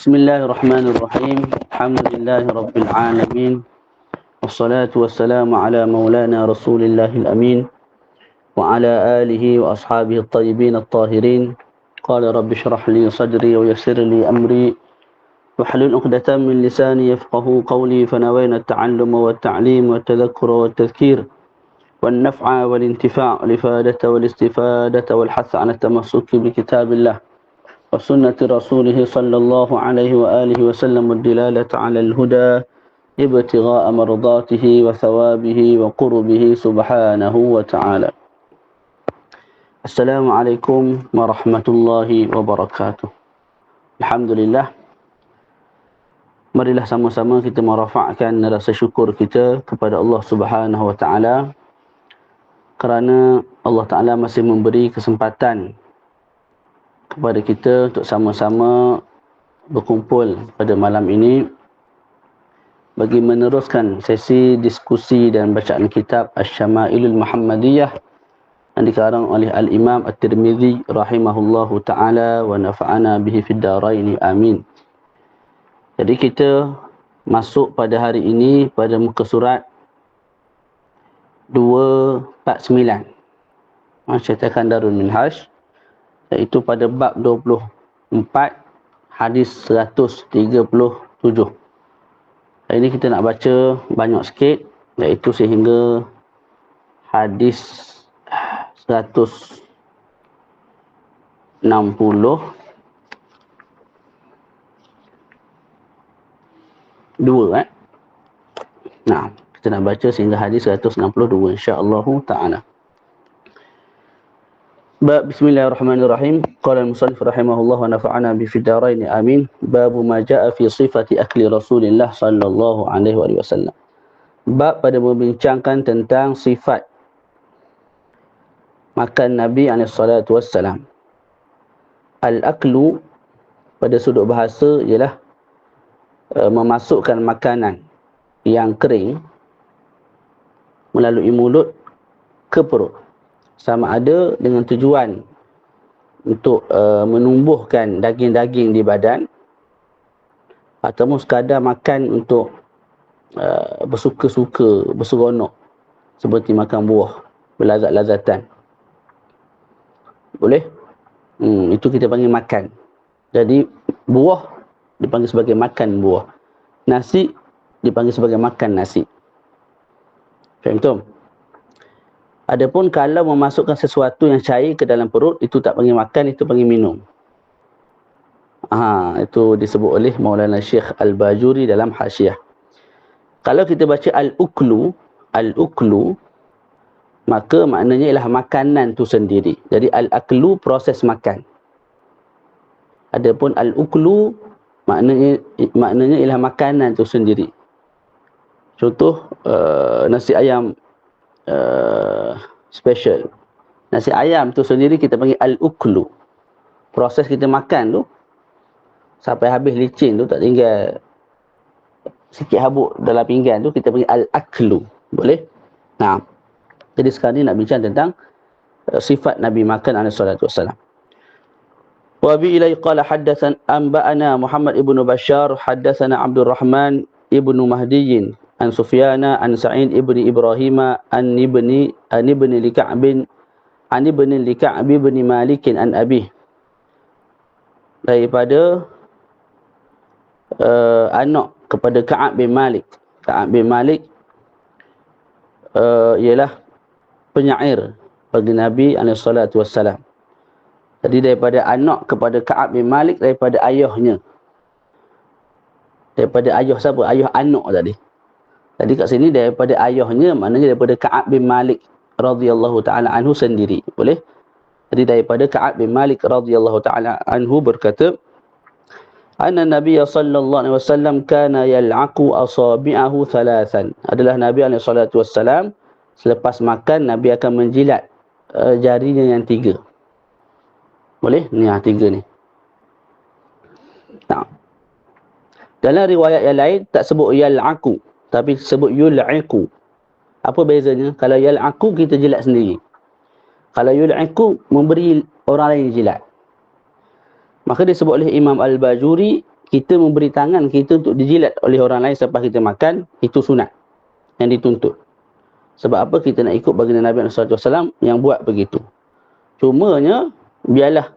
بسم الله الرحمن الرحيم. الحمد لله رب العالمين، والصلاة والسلام على مولانا رسول الله الأمين وعلى آله وأصحابه الطيبين الطاهرين. قال رب اشرح لي صدري ويسر لي أمري واحلل عقدة من لساني يفقه قولي. فنوينا التعلم والتعليم والتذكر والتذكير والنفع والانتفاع والإفادة والاستفادة والحث على التمسك بكتاب الله وسنة رسوله صلى الله عليه وآله وسلم والدلالة على الهدى ابتغاء مرضاته وثوابه وقربه سبحانه وتعالى. Assalamualaikum warahmatullahi wabarakatuh. Alhamdulillah. Marilah sama-sama kita merafakkan rasa syukur kita kepada Allah Subhanahu wa taala kerana Allah Taala masih memberi kesempatan kepada kita untuk sama-sama berkumpul pada malam ini bagi meneruskan sesi diskusi dan bacaan kitab Asy-Syama'ilul Muhammadiyah yang dikarang oleh Al-Imam At-Tirmidzi rahimahullahu ta'ala wa nafa'ana bihi fid dharain, amin. Jadi kita masuk pada hari ini pada muka surat 249 cetakan Darul Minhaj, iaitu pada bab 24 hadis 137. Hari ini kita nak baca banyak sikit, iaitu sehingga hadis 160. Dua, Nah, kita nak baca sehingga hadis 162 insya-Allah taala. Bismillahirrahmanirrahim. Qala al-musannif rahimahullah wa nafa'ana bi fid dharain, amin. Bab ma jaa'a fi sifati akli Rasulillah sallallahu alaihi wasallam. Bab pada membincangkan tentang sifat makan Nabi alaihi salatu wassalam. Al-aklu pada sudut bahasa ialah memasukkan makanan yang kering melalui mulut ke perut, sama ada dengan tujuan untuk menumbuhkan daging-daging di badan ataupun sekadar makan untuk bersuka-suka, berseronok, seperti makan buah, berlazat-lazatan. Boleh? Itu kita panggil makan. Jadi buah dipanggil sebagai makan buah. Nasi dipanggil sebagai makan nasi. Faham tu? Adapun kalau memasukkan sesuatu yang cair ke dalam perut, itu tak panggil makan, itu panggil minum. Itu disebut oleh Maulana Syekh Al-Bajuri dalam Hasyiah. Kalau kita baca al-uklu, maka maknanya ialah makanan tu sendiri. Jadi al-aklu proses makan. Adapun al-uklu maknanya ialah makanan tu sendiri. Contoh nasi ayam special. Nasi ayam tu sendiri kita panggil al-uklu. Proses kita makan tu sampai habis licin tu, tak tinggal sikit habuk dalam pinggan tu, kita panggil al-aklu. Boleh? Nah, jadi sekarang ni nak bincang tentang sifat Nabi makan alaihi salatu wassalam. Wa bi ilai qala haddatsan anba'ana Muhammad ibnu Bashar haddatsana Abdul Rahman ibnu Mahdi an Sufyana an Sa'id ibni Ibrahim an ibni Lika'b bin Malik an Abi, daripada anak kepada Ka'ab bin Malik. Ka'ab bin Malik ialah penyair bagi Nabi alaihi salatu wassalam. Jadi daripada anak kepada Ka'ab bin Malik, daripada ayahnya. Daripada ayah siapa? Ayah anak tadi. Jadi kat sini daripada ayahnya, maknanya daripada Ka'ab bin Malik radhiyallahu ta'ala anhu sendiri. Boleh? Jadi daripada Ka'ab bin Malik radhiyallahu ta'ala anhu berkata, anna Nabi sallallahu alaihi wasallam kana yal'aqu asabi'ahu thalathan. Adalah Nabi alaihi salatu wassalam selepas makan, Nabi akan menjilat jarinya yang 3. Boleh? Ni 3 ni. Nah. Dalam riwayat yang lain tak sebut yal'aqu, tapi sebut yul'iqu. Apa bezanya? Kalau yal'aqu kita jilat sendiri. Kalau yul'iqu memberi orang lain jilat. Maka disebut oleh Imam Al-Bajuri, kita memberi tangan kita untuk dijilat oleh orang lain selepas kita makan, itu sunat yang dituntut. Sebab apa? Kita nak ikut baginda Nabi SAW yang buat begitu. Cumanya, biarlah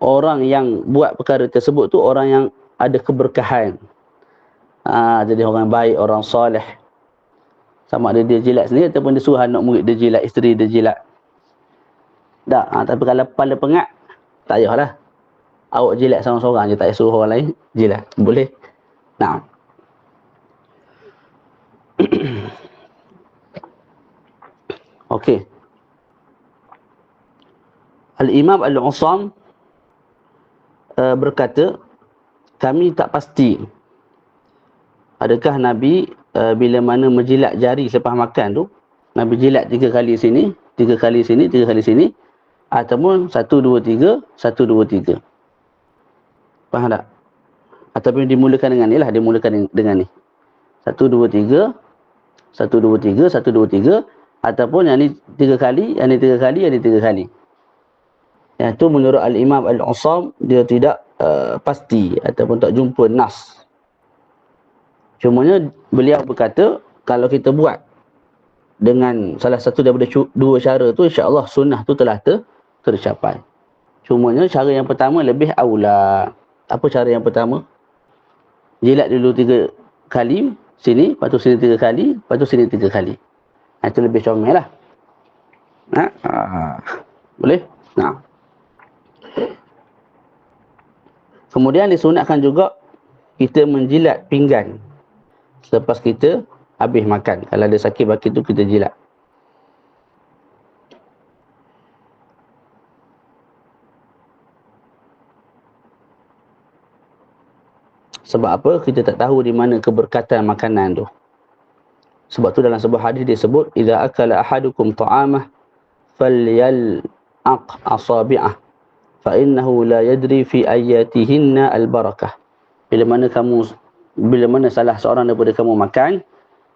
orang yang buat perkara tersebut tu orang yang ada keberkahan. Jadi orang baik, orang soleh. Sama ada dia jilat sendiri ataupun dia suruh anak murid dia jilat, isteri dia jilat. Tak, tapi kalau kepala pengat, tak payahlah. Awak jilat seorang-seorang je, tak payah suruh orang lain jilat. Boleh? Nah. Okey. Al-Imam Al-Usam berkata, kami tak pasti adakah Nabi bila mana menjilat jari selepas makan tu, Nabi jilat 3 kali sini, 3 kali sini, 3 kali sini, ataupun 1, 2, 3, 1, 2, 3. Faham tak? Ataupun dimulakan dengan ni lah, dimulakan dengan ni. 1, 2, 3, 1, 2, 3, 1, 2, 3, ataupun yang ni 3 kali, yang ni 3 kali, yang ni 3 kali. Yang tu menurut Al-Imam Al-Usam, dia tidak pasti ataupun tak jumpa nas. Cumanya beliau berkata, kalau kita buat dengan salah satu daripada 2 cara tu, insya-Allah sunnah tu telah tercapai. Cumanya cara yang pertama lebih aula. Apa cara yang pertama? Jilat dulu 3 kali sini, lepas tu sini 3 kali, lepas tu sini 3 kali. Itu lebih comel lah. Boleh? Nah. Kemudian disunatkan juga kita menjilat pinggan selepas kita habis makan. Kalau ada sakit baki tu kita jilat. Sebab apa? Kita tak tahu di mana keberkatan makanan tu. Sebab tu dalam sebuah hadis disebut, idza akala ahadukum ta'amah falyal'aq asabi'ah fa innahu la yadri fi ayatihinna al-barakah. Bila mana salah seorang daripada kamu makan,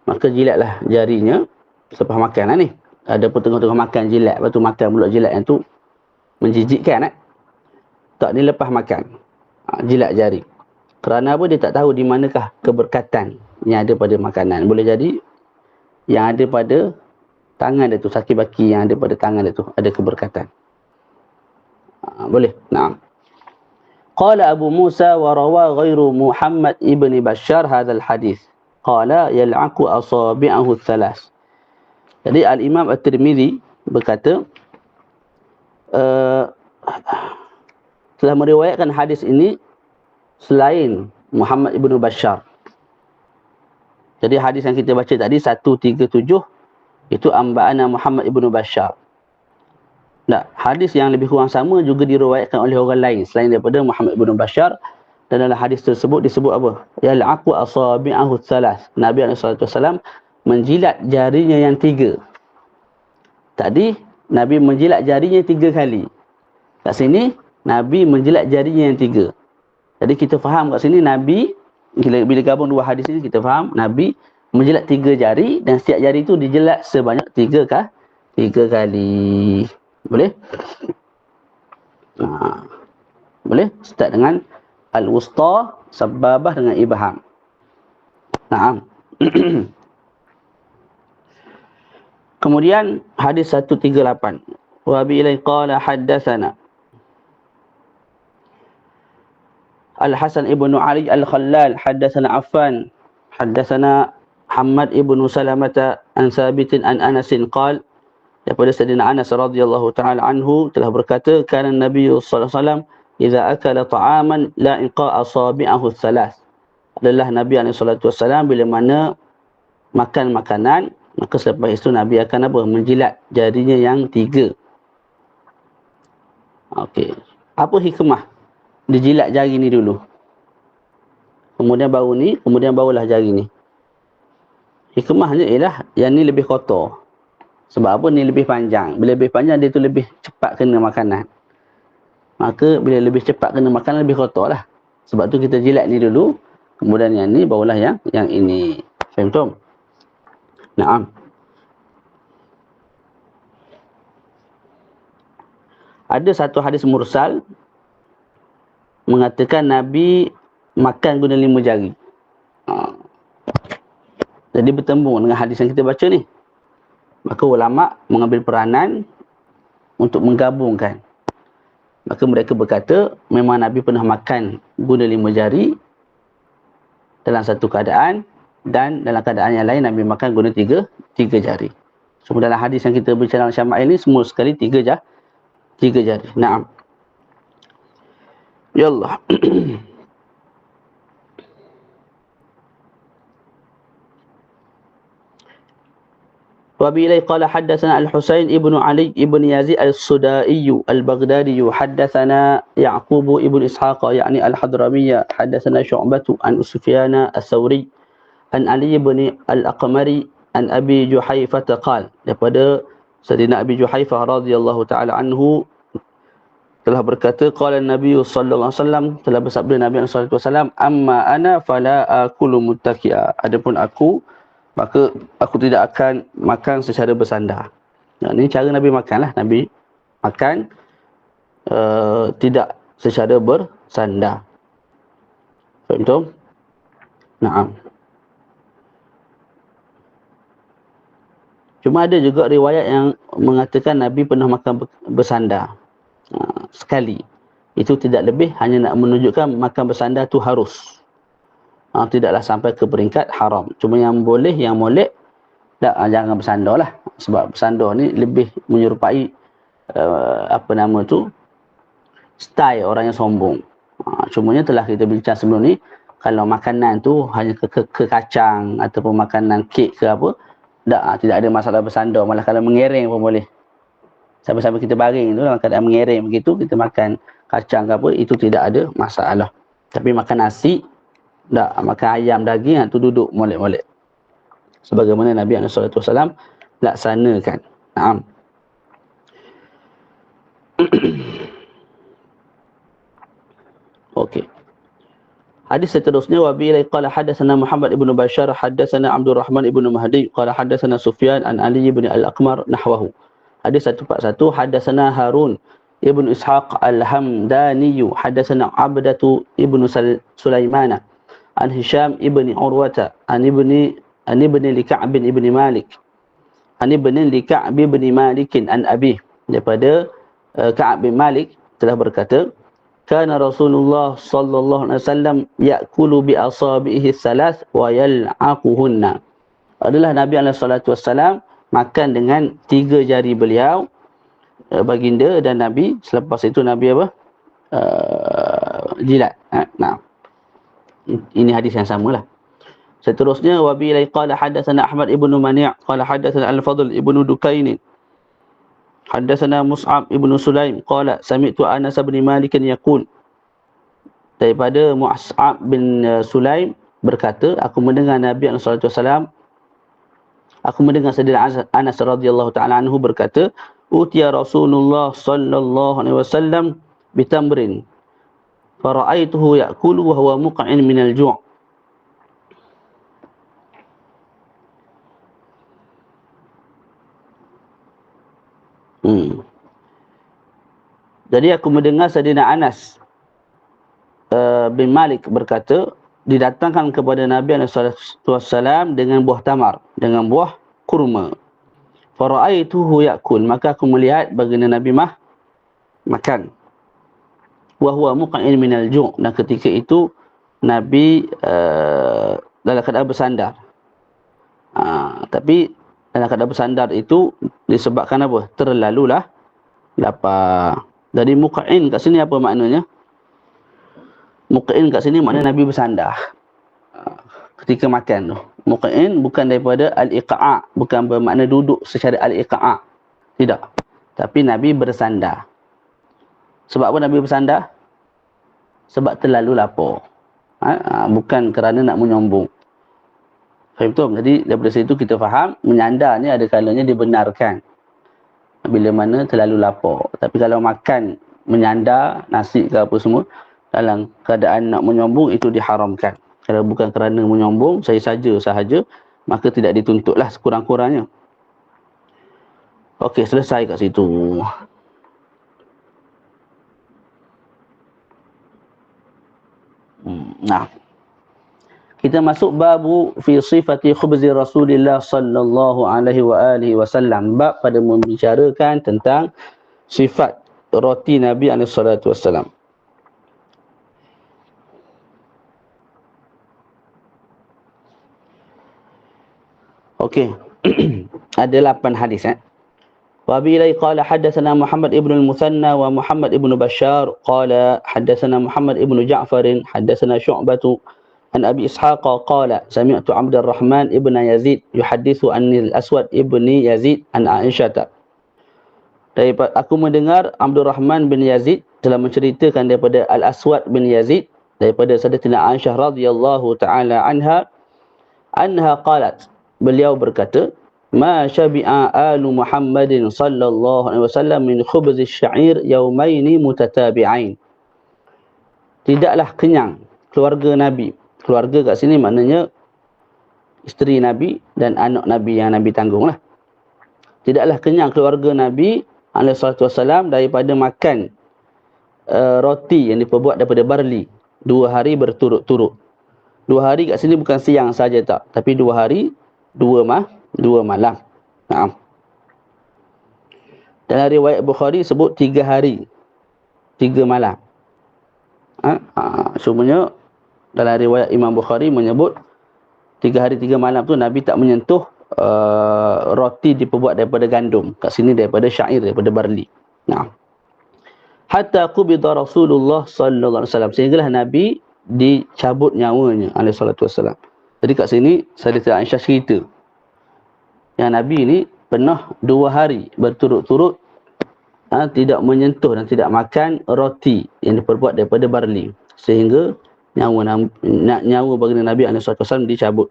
maka jilatlah jarinya selepas makan lah ni. Ada pun tengah-tengah makan jilat, lepas tu makan pula jilat yang tu menjijikkan. Tak, ni lepas makan. Jilat jari. Kerana apa? Dia tak tahu di manakah keberkatan yang ada pada makanan. Boleh jadi yang ada pada tangan dia tu, sakit baki yang ada pada tangan dia tu, ada keberkatan. Boleh? Naam. Qala Abu Musa wa rawa ghairu Muhammad ibn Bashar hadzal hadis. Qala yal'aqu asabi'ahu thalas. Jadi Al-Imam At-Tirmizi berkata, telah meriwayatkan hadis ini selain Muhammad ibn Bashar. Jadi hadis yang kita baca tadi 137 itu amba'ana Muhammad ibn Bashar. Tak, hadis yang lebih kurang sama juga diriwayatkan oleh orang lain selain daripada Muhammad ibn Bashar. Dan dalam hadis tersebut disebut apa? Yal'aqu asabi'ahu tsalas. Nabi SAW menjilat jarinya yang 3. Tadi Nabi menjilat jarinya 3 kali. Kat sini Nabi menjilat jarinya yang 3. Jadi kita faham kat sini Nabi, bila gabung 2 hadis ini kita faham Nabi menjilat 3 jari dan setiap jari itu dijilat sebanyak 3 kali. Boleh? Boleh? Start dengan al-wusta, sababah dengan ibham. Naam. Kemudian hadis 138. Wa bi ilai qala haddatsana Al-Hasan ibn Ali Al-Khallal haddatsana Affan haddatsana Hammad ibn Salamah an Sabitin an Anasin qala, daripada Sayyidina Anas radhiyallahu taala anhu telah berkata, kana Nabi sallallahu alaihi wasallam idza akala ta'aman la iqa asabi'ahu tsalas. Adalah Nabi sallallahu alaihi wasallam bila mana makan makanan, maka selepas itu Nabi akan apa? Menjilat jarinya yang 3. Okey. Apa hikmah dijilat jari ni dulu? Kemudian baru ni, kemudian barulah jari ni. Hikmahnya ialah yang ni lebih kotor. Sebab apa? Ni lebih panjang. Bila lebih panjang, dia tu lebih cepat kena makanan. Maka bila lebih cepat kena makanan, lebih kotor lah. Sebab tu kita jilat ni dulu, kemudian yang ni barulah yang ini. Faham tak? Naam. Ada satu hadis mursal mengatakan Nabi makan guna 5 jari. Jadi bertembung dengan hadis yang kita baca ni. Maka ulama mengambil peranan untuk menggabungkan. Maka mereka berkata, memang Nabi pernah makan guna 5 jari dalam satu keadaan, dan dalam keadaan yang lain Nabi makan guna 3 jari. Semua dalam hadis yang kita bincang dalam Syama'il ni semua sekali 3 jari. Naam. Ya Allah. وبإليه قال حدثنا الحسين ابن علي ابن يزيد السدائي البغدادي حدثنا يعقوب ابن إسحاق يعني الحضرمية حدثنا شعبة عن سفيان الثوري عن علي بن الأقمري عن أبي جحيفة قال daripada Sayyidina Abi Juhaifah radhiyallahu ta'ala anhu telah berkata, qala Nabi sallallahu alaihi wasallam, telah bersabda Nabi sallallahu alaihi wasallam, amma ana fala akulu muttaqi'a, adapun aku maka aku tidak akan makan secara bersandar. Nah, ini cara Nabi makan lah. Nabi makan tidak secara bersandar. Faham tu? Naam. Cuma ada juga riwayat yang mengatakan Nabi pernah makan bersandar. Sekali. Itu tidak lebih, hanya nak menunjukkan makan bersandar tu harus. Tidaklah sampai ke peringkat haram. Cuma yang boleh, yang molek, jangan bersandar lah. Sebab bersandar ni lebih menyerupai style orang yang sombong. Cumanya telah kita bincang sebelum ni, kalau makanan tu hanya ke kacang ataupun makanan kek ke apa, tidak ada masalah bersandar. Malah kalau mengereng pun boleh. Sampai-sampai kita baring tu, dalam keadaan mengereng begitu, kita makan kacang ke apa, itu tidak ada masalah. Tapi makan nasi, makan ayam, daging, tu duduk molek-molek. Sebagaimana Nabi SAW laksanakan. Naam. Okey. Hadis seterusnya, wa bihi qala hadatsana Muhammad ibn Bashar hadatsana Abdul Rahman ibn Mahdi qala hadatsana Sufyan an Ali ibn Al-Aqmar nahwahu. Hadis 141, hadatsana Harun ibn Ishaq Al-Hamdani hadatsana Abdatu ibn Sulaimana an Hisham ibn Urwata an ibn Lika'b ibn Malik an ibn Lika'b ibn Malik an Abi, daripada Ka'ab bin Malik telah berkata, kana Rasulullah sallallahu alaihi wasallam ya'kulu bi asabihi thalath wa yal'aquhunna. Adalah Nabi alaihi salatu wasallam makan dengan 3 jari beliau, baginda, dan Nabi selepas itu Nabi apa? Jilat. Nah. Ini hadis yang samalah. Seterusnya, wa bi qala hadatsana Ahmad ibn Mani' qala hadatsana Al-Fadl ibn Dukain hadatsana Mus'ab ibn Sulaim qala sami'tu Anas bin Malik yaqul, daripada Mus'ab bin Sulaim berkata, aku mendengar Nabi sallallahu alaihi wasallam, aku mendengar Sayyidina Anas radhiyallahu ta'ala anhu berkata, utiya Rasulullah sallallahu alaihi wasallam bitamrin fara'aituhu ya'kulu wa huwa muq'in minal ju'. Jadi aku mendengar Sayyidina Anas bin Malik berkata, didatangkan kepada Nabi SAW dengan buah tamar, dengan buah kurma. Fara'aituhu ya'kul, maka aku melihat baginda Nabi makan. Wa huwa muq'in minal ju', dan ketika itu Nabi dalam keadaan bersandar. Tapi dalam keadaan bersandar itu disebabkan apa? Terlalulah lapar. Jadi muq'in kat sini apa maknanya? Muq'in kat sini maknanya Nabi bersandar ketika makan tu. Muq'in bukan daripada al-iqa', bukan bermakna duduk secara al-iqa'. Tidak. Tapi Nabi bersandar. Sebab apa Nabi bersandar? Sebab terlalu lapar. Bukan kerana nak menyombong. Faham tu? Jadi daripada situ kita faham, menyandar ni ada kalanya dibenarkan bila mana terlalu lapar. Tapi kalau makan menyandar, nasi ke apa semua, dalam keadaan nak menyombong, itu diharamkan. Kalau bukan kerana menyombong, sahaja, maka tidak dituntutlah sekurang-kurangnya. Okey, selesai kat situ. Nah, kita masuk babu fi sifati khubzi Rasulillah sallallahu alaihi wa alihi wasallam. Bab pada membicarakan tentang sifat roti Nabi alaihi salatu wasallam. Okey. Ada 8 hadis Wa bi ilai qala hadatsana Muhammad ibn al-Muthanna wa Muhammad ibn Bashar qala hadatsana Muhammad ibn Ja'far hadatsana Syu'bah an Abi Ishaq qala sami'tu Abdurrahman ibn Yazid yuhaddithu anil Aswad ibn Yazid an Aisyah. Daripada aku mendengar Abdurrahman bin Yazid telah menceritakan daripada Al-Aswad bin Yazid daripada Sayyidatina Aisyah radhiyallahu taala anha qalat, beliau berkata, ma syabi'a alu Muhammadin sallallahu alaihi wasallam min khubz asy-sya'ir yawmaini mutatabi'ain. Tidaklah kenyang keluarga Nabi. Keluarga kat sini maknanya isteri Nabi dan anak Nabi yang Nabi tanggunglah. Tidaklah kenyang keluarga Nabi alaihi salatu wasallam daripada makan roti yang diperbuat daripada barli 2 hari berturut-turut. 2 hari kat sini bukan siang saja tak, tapi 2 hari 2 malam. Naam. Dalam riwayat Bukhari sebut 3 hari 3 malam. Sebenarnya dalam riwayat Imam Bukhari menyebut 3 hari 3 malam tu Nabi tak menyentuh roti diperbuat daripada gandum. Kat sini daripada syair, daripada barli. Naam. Hatta qubida Rasulullah sallallahu alaihi wasallam, sehinggalah Nabi dicabut nyawanya alaihi salatu wasallam. Jadi kat sini Sayyidatina Aisyah cerita yang Nabi ni pernah 2 hari berturut-turut tidak menyentuh dan tidak makan roti yang diperbuat daripada barli, sehingga nyawa baginda Nabi alaihi salatu wasallam dicabut.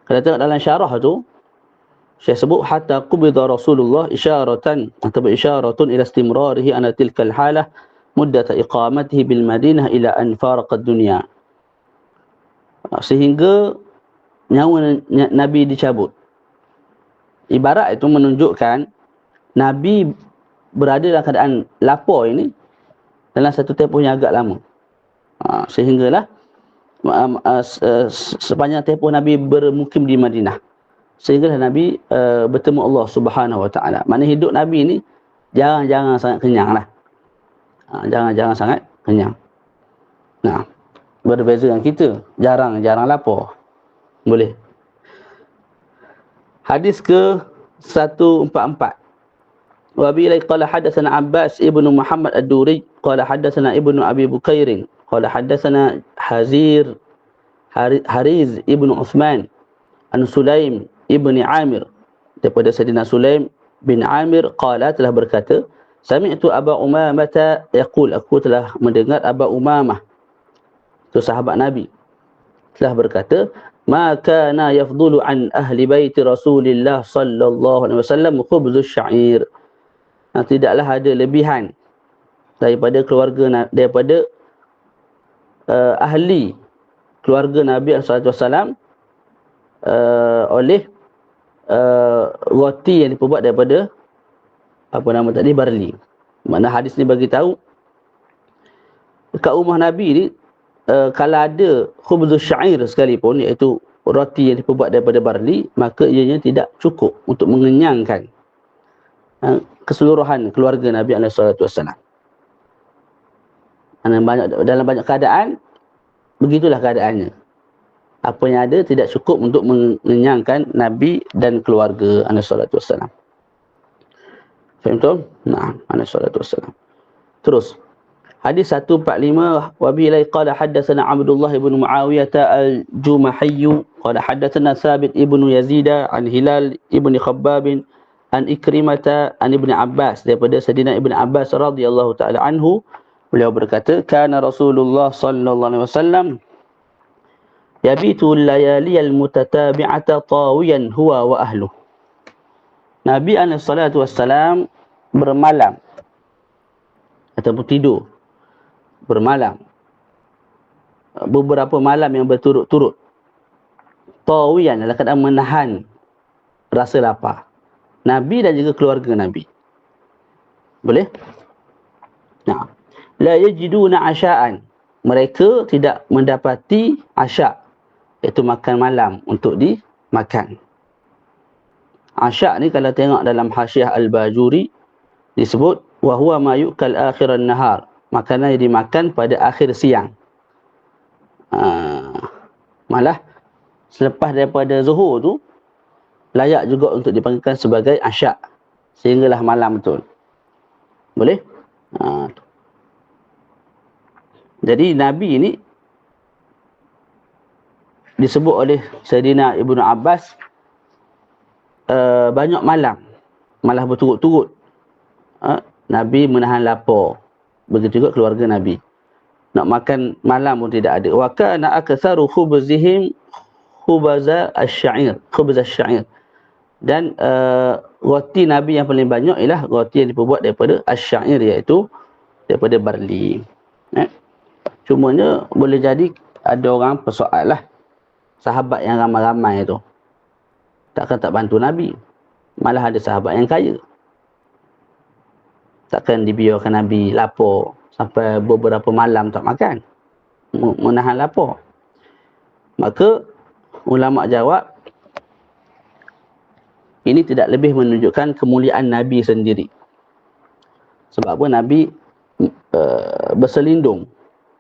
Kalau tengok dalam syarah tu, Syekh sebut hatta qubida Rasulullah isyaratan atau isyaratun ila istimrarihi ana tilkal halah muddat iqamatihi bil Madinah ila an faraqad dunya. Sehingga nyawa Nabi dicabut. Ibarat itu menunjukkan Nabi berada dalam keadaan lapar ini dalam satu tempoh yang agak lama. Sehinggalah sepanjang tempoh Nabi bermukim di Madinah, sehinggalah Nabi bertemu Allah Subhanahu Wa Taala. Maknanya hidup Nabi ni jangan sangat kenyang lah. Jangan sangat kenyang. Nah, berbeza dengan kita, jarang lapar. Boleh. Hadis ke 144. Wa bi ilai qala hadatsana Abbas ibnu Muhammad ad-Duri qala hadatsana ibnu Abi Bukair qala hadatsana Hariz ibnu Uthman an Sulaim ibni Amir, daripada Sayyidina Sulaim bin Amir qala, telah berkata, sami'tu Aba Umamah yaqul, aku telah mendengar Aba Umamah, itu sahabat Nabi, telah berkata, ma kana yafdulu an ahli baiti Rasulillah sallallahu alaihi wasallam khubzus sya'ir. Tidaklah ada lebihan daripada keluarga, daripada ahli keluarga Nabi sallallahu alaihi wasallam oleh roti yang diperbuat daripada barli. Makna hadis ni bagi tahu kat rumah Nabi ni kalau ada khubzus syair sekalipun, iaitu roti yang diperbuat daripada barli, maka ianya tidak cukup untuk mengenyangkan keseluruhan keluarga Nabi alaihi salatu wasallam. Dalam banyak keadaan begitulah keadaannya. Apa yang ada tidak cukup untuk mengenyangkan Nabi dan keluarga alaihi salatu wasallam. Faham tu? Nah, alaihi salatu wasallam. Terus hadis 145, wa bi ilai qala hadatsana Abdullah ibn Muawiyah al-Jumahi qala hadatsana Thabit ibn Yazid an Hilal ibn Khabbab an Ikrimah an Ibn Abbas, daripada Sayyidina Ibn Abbas radhiyallahu taala anhu, beliau berkata, kana Rasulullah sallallahu alaihi wasallam yabitu al-layali al-mutatabi'ata tawiyan huwa wa ahluh. Nabi alaihi salatu wassalam bermalam ataupun tidur bermalam beberapa malam yang berturut-turut, tawiyan, dalam keadaan menahan rasa lapar, Nabi dan juga keluarga Nabi. Boleh? la yajiduna asya'an. Mereka tidak mendapati asya', iaitu makan malam untuk dimakan. Asya' ni kalau tengok dalam Hasyiah Al-Bajuri disebut wa huwa ma yu'kal akhiran nahar, makanan yang dimakan pada akhir siang. Malah selepas daripada zuhur tu layak juga untuk dipanggilkan sebagai asya', sehinggalah malam betul. Boleh? Jadi Nabi ini disebut oleh Sayyidina Ibnu Abbas banyak malam, malah berturut-turut Nabi menahan lapar. Begitu juga keluarga Nabi, nak makan malam pun tidak ada. Wa kana aktsaru khubzihim khubz asy-sya'ir. Dan roti Nabi yang paling banyak ialah roti yang diperbuat daripada asy-sya'ir, iaitu daripada barli. Cumanya boleh jadi ada orang persoal lah, sahabat yang ramai-ramai tu takkan tak bantu Nabi. Malah ada sahabat yang kaya, takkan dibiarkan Nabi lapar sampai beberapa malam tak makan, menahan lapar. Maka ulama jawab, ini tidak lebih menunjukkan kemuliaan Nabi sendiri. Sebab apa? Nabi berselindung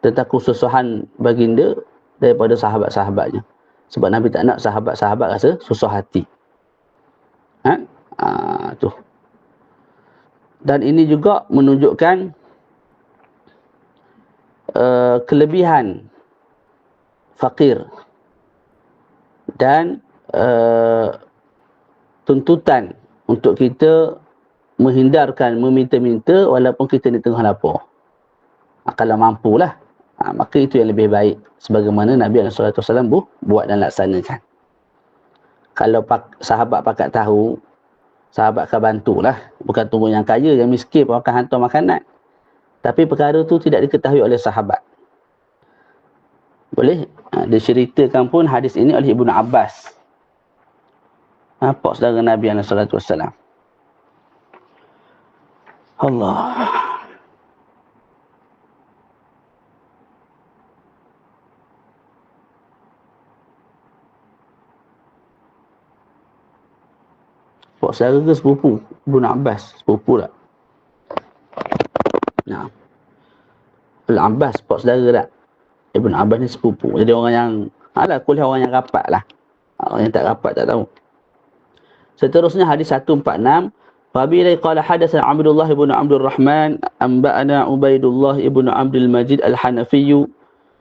tentang kesusahan baginda daripada sahabat-sahabatnya. Sebab Nabi tak nak sahabat-sahabat rasa susah hati. Tu. Dan ini juga menunjukkan kelebihan fakir dan tuntutan untuk kita menghindarkan meminta-minta walaupun kita di tengah lapar. Kalau mampulah, maka itu yang lebih baik, sebagaimana Nabi SAW buat dan laksanakan. Kalau sahabat pakat tahu, sahabat akan bantulah. Bukan tunggu yang kaya, yang miskin pun akan hantar makanan. Tapi perkara tu tidak diketahui oleh sahabat. Boleh diceritakan pun hadis ini oleh Ibnu Abbas, pak saudara Nabi SAW. Allah. Pak saudara ke sepupu? Ibnu Abbas, sepupu tak? Nah, Ibnu Abbas, pak saudara tak? Ibnu Abbas ni sepupu. Jadi orang yang, kuliah orang yang rapat lah. Orang yang tak rapat tak tahu. Seterusnya hadis 146. Wabillahi qala hadatsan Abdullah ibn Abdul Rahman anba'ana Ubaidullah ibn Abdul Majid al-Hanafi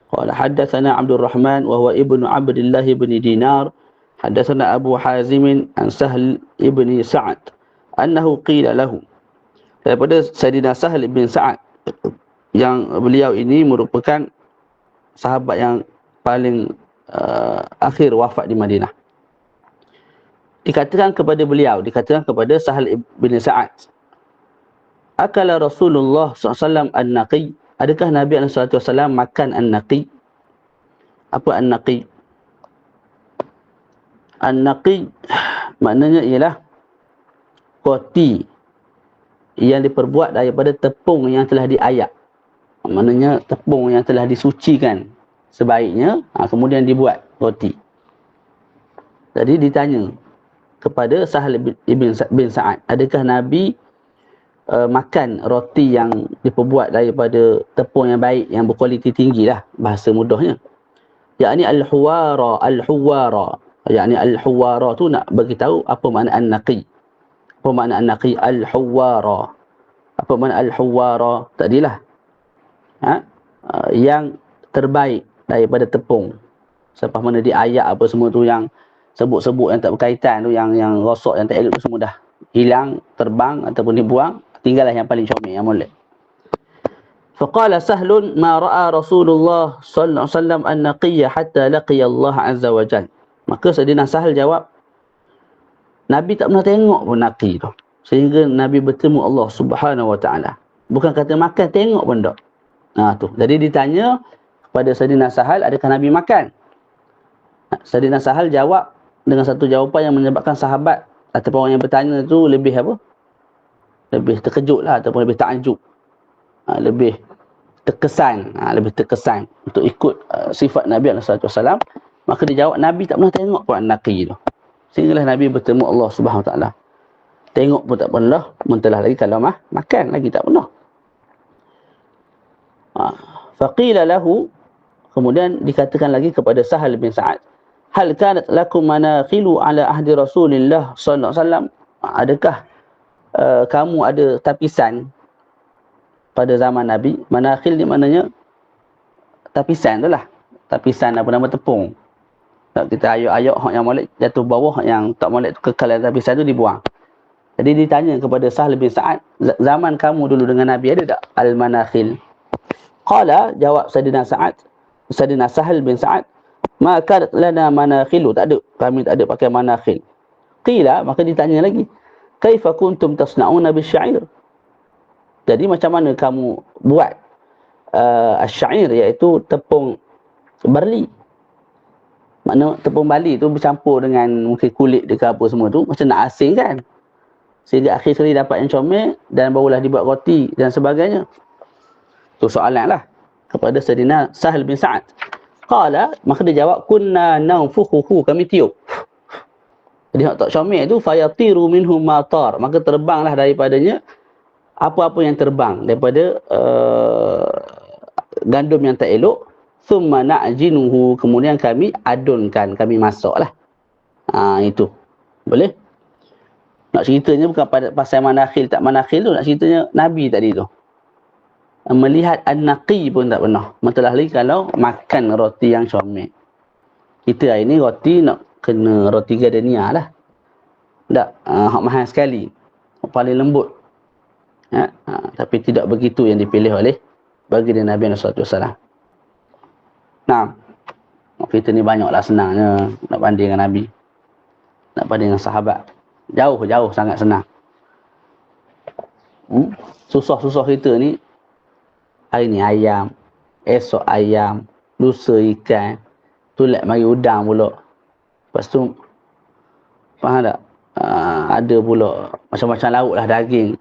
qala hadatsana Abdul Rahman wa huwa ibnu Abdullah ibn Dinar hadatsana Abu Hazim an Sahl ibn Sa'ad annahu qila lahu, daripada Sayyidina Sahl ibn Sa'ad, yang beliau ini merupakan sahabat yang paling akhir wafat di Madinah. Dikatakan kepada beliau, dikatakan kepada Sahal bin Sa'ad, akala Rasulullah SAW an-naqi, adakah Nabi SAW makan an-naqi? Apa an-naqi? An-naqi maknanya ialah roti yang diperbuat daripada tepung yang telah diayak. Maknanya tepung yang telah disucikan sebaiknya, kemudian dibuat roti. Jadi ditanya kepada Sahal bin Sa'ad, adakah Nabi makan roti yang diperbuat daripada tepung yang baik, yang berkualiti tinggi lah, bahasa mudahnya. Yakni al-huwara, yakni al-huwara tu nak beritahu apa makna an-naqi. Apa makna an-naqi? Al-huwara. Apa makna al-huwara? Tadilah yang terbaik daripada tepung. Selepas mana diayak apa semua tu, yang sebut-sebut yang tak berkaitan tu, yang rosak, yang tak elok tu, semua dah hilang, terbang ataupun dibuang. Tinggallah yang paling comel, yang molek. Faqala Sahlun ma ra'a Rasulullah sallallahu alaihi wasallam an-naqiyya hatta laqiya Allah azza wa jalla. Maka Sayyidina Sahal jawab, Nabi tak pernah tengok pun naqi tu, sehingga Nabi bertemu Allah Subhanahu wa taala. Bukan kata makan, tengok pun tak. Tu. Jadi ditanya kepada Sayyidina Sahal, adakah Nabi makan? Sayyidina Sahal jawab dengan satu jawapan yang menyebabkan sahabat ataupun orang yang bertanya tu lebih apa? Lebih terkejut lah, ataupun lebih takjub. Lebih terkesan, lebih terkesan untuk ikut sifat Nabi SAW, maka dia jawab Nabi tak pernah tengok pun an-naqi tu. Sehinggalah Nabi bertemu Allah Subhanahu Wa Taala. Tengok pun tak pernah, mentelah lagi kalau makan lagi tak pernah. Faqila lahu, kemudian dikatakan lagi kepada Sahal bin Sa'ad, hal kanat lakum manakhilu ala ahdi Rasulillah sallallahu alaihi wasallam? Adakah kamu ada tapisan pada zaman Nabi? Manakhil ni maknanya tapisan tu lah. Tapisan apa nama, tepung. Tak kita ayok-ayok hak yang molek jatuh bawah, yang tak molek tu kekal, tapisan tu dibuang. Jadi ditanya kepada Sahal bin Sa'ad, zaman kamu dulu dengan Nabi ada tak al-manakhil? Qala, jawab Sayyidina Sahal bin Sa'ad, ma kanat lana manakhilu, tak ada, kami tak ada pakai manakhil. Qila, maka ditanya lagi, kaifa kuntum tasna'una bisya'ir? Jadi macam mana kamu buat asyair, iaitu tepung barli. Makna tepung barli tu bercampur dengan mungkin kulit dekat apa semua tu, macam nak asing kan, sehingga akhir sekali dapat yang comel dan barulah dibuat roti dan sebagainya. Tu soalan lah kepada Sayyidina Sahal bin Sa'ad. Qala, maka dia jawab, kunna naufukhuhu, kami tiup. Jadi hak tak comel tu, fayatiru minhum matar, maka terbanglah daripadanya apa-apa yang terbang daripada gandum yang tak elok. Thumma na'jinuhu, kemudian kami adunkan, kami masaklah. Itu boleh. Nak ceritanya bukan pasal manakhil tak manakhil tu, nak ceritanya Nabi tadi tu melihat an-naqi pun tak pernah, mentelah lagi kalau makan roti yang comel. Kita hari ni roti nak kena roti gardenia lah. Tak, hak mahal sekali, paling lembut. Tapi tidak begitu yang dipilih oleh baginda Nabi SAW. Nah, kita ni banyaklah senangnya nak banding dengan Nabi, nak banding dengan sahabat. Jauh sangat senang. Susah-susah kita ni, hari ni ayam, esok ayam, lusa ikan, tulat mari udang pula. Lepas tu, faham tak? Ada pula macam-macam lauk lah, daging.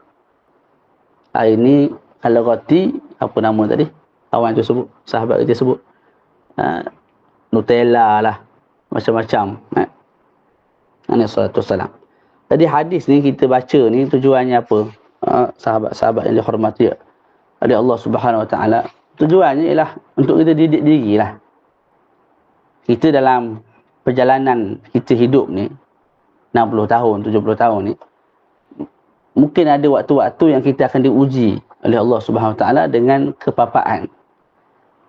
Hari ni kalau roti, apa nama tadi kawan tu sebut, sahabat kita sebut, Nutella lah, macam-macam. Alaihissalam. Jadi hadis ni kita baca ni tujuannya apa? Sahabat-sahabat yang dihormati oleh Allah Subhanahu Wa Taala, tujuannya ialah untuk kita didik diri lah. Kita dalam perjalanan kita hidup ni 60 tahun, 70 tahun ni, mungkin ada waktu-waktu yang kita akan diuji oleh Allah Subhanahu Wa Taala dengan kepapaan,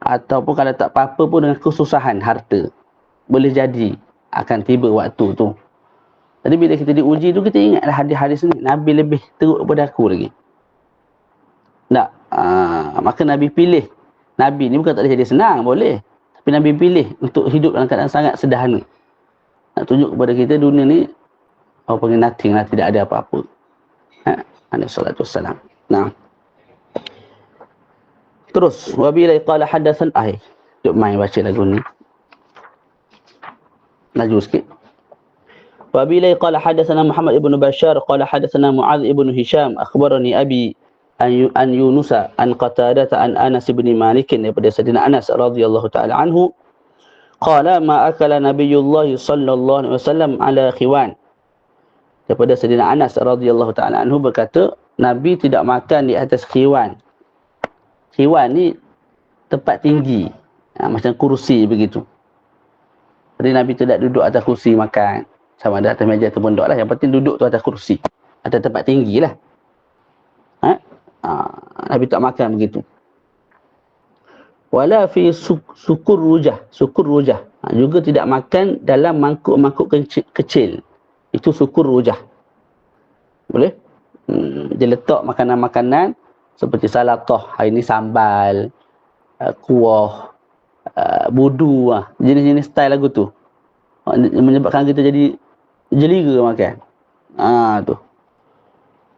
ataupun kalau tak apa-apa pun dengan kesusahan harta. Boleh jadi akan tiba waktu tu. Jadi bila kita diuji tu, kita ingatlah hadis-hadis ni, Nabi lebih teruk daripada aku lagi. Tak, maka Nabi pilih. Nabi ni bukan tak boleh jadi senang, boleh. Tapi Nabi pilih untuk hidup dalam keadaan sangat sederhana. Nak tunjuk kepada kita dunia ni, apa panggil nothing lah, tidak ada apa-apa. Alaihissalam. Nah. Terus, wabila qala hadatsan jom main baca lagu ni. Laju sikit. Wabila qala hadatsana Muhammad ibn Bashar qala hadatsana Mu'adz ibn Hisham akhbarani abi an Yunus an Qatadah an Anas bin Malik, daripada Sayyidina Anas radhiyallahu taala anhu, qala ma akala Nabiyullah sallallahu alaihi wasallam ala khiwan. Daripada Sayyidina Anas radhiyallahu taala anhu berkata, Nabi tidak makan di atas khiwan. Khiwan ni tempat tinggi, macam kursi begitu. Jadi Nabi tidak duduk atas kursi makan, sama ada atas meja ataupun duduk lah. Yang penting duduk tu atas kursi, atas tempat tinggi lah. Nabi tak makan begitu. Wala fi sukur rujah. Juga tidak makan dalam mangkuk-mangkuk kecil. Itu sukur rujah. Boleh? Dia letak makanan-makanan seperti salatah, hari ni sambal, kuah, budu, jenis-jenis style lagu tu, menyebabkan kita jadi jeliga makan. Tu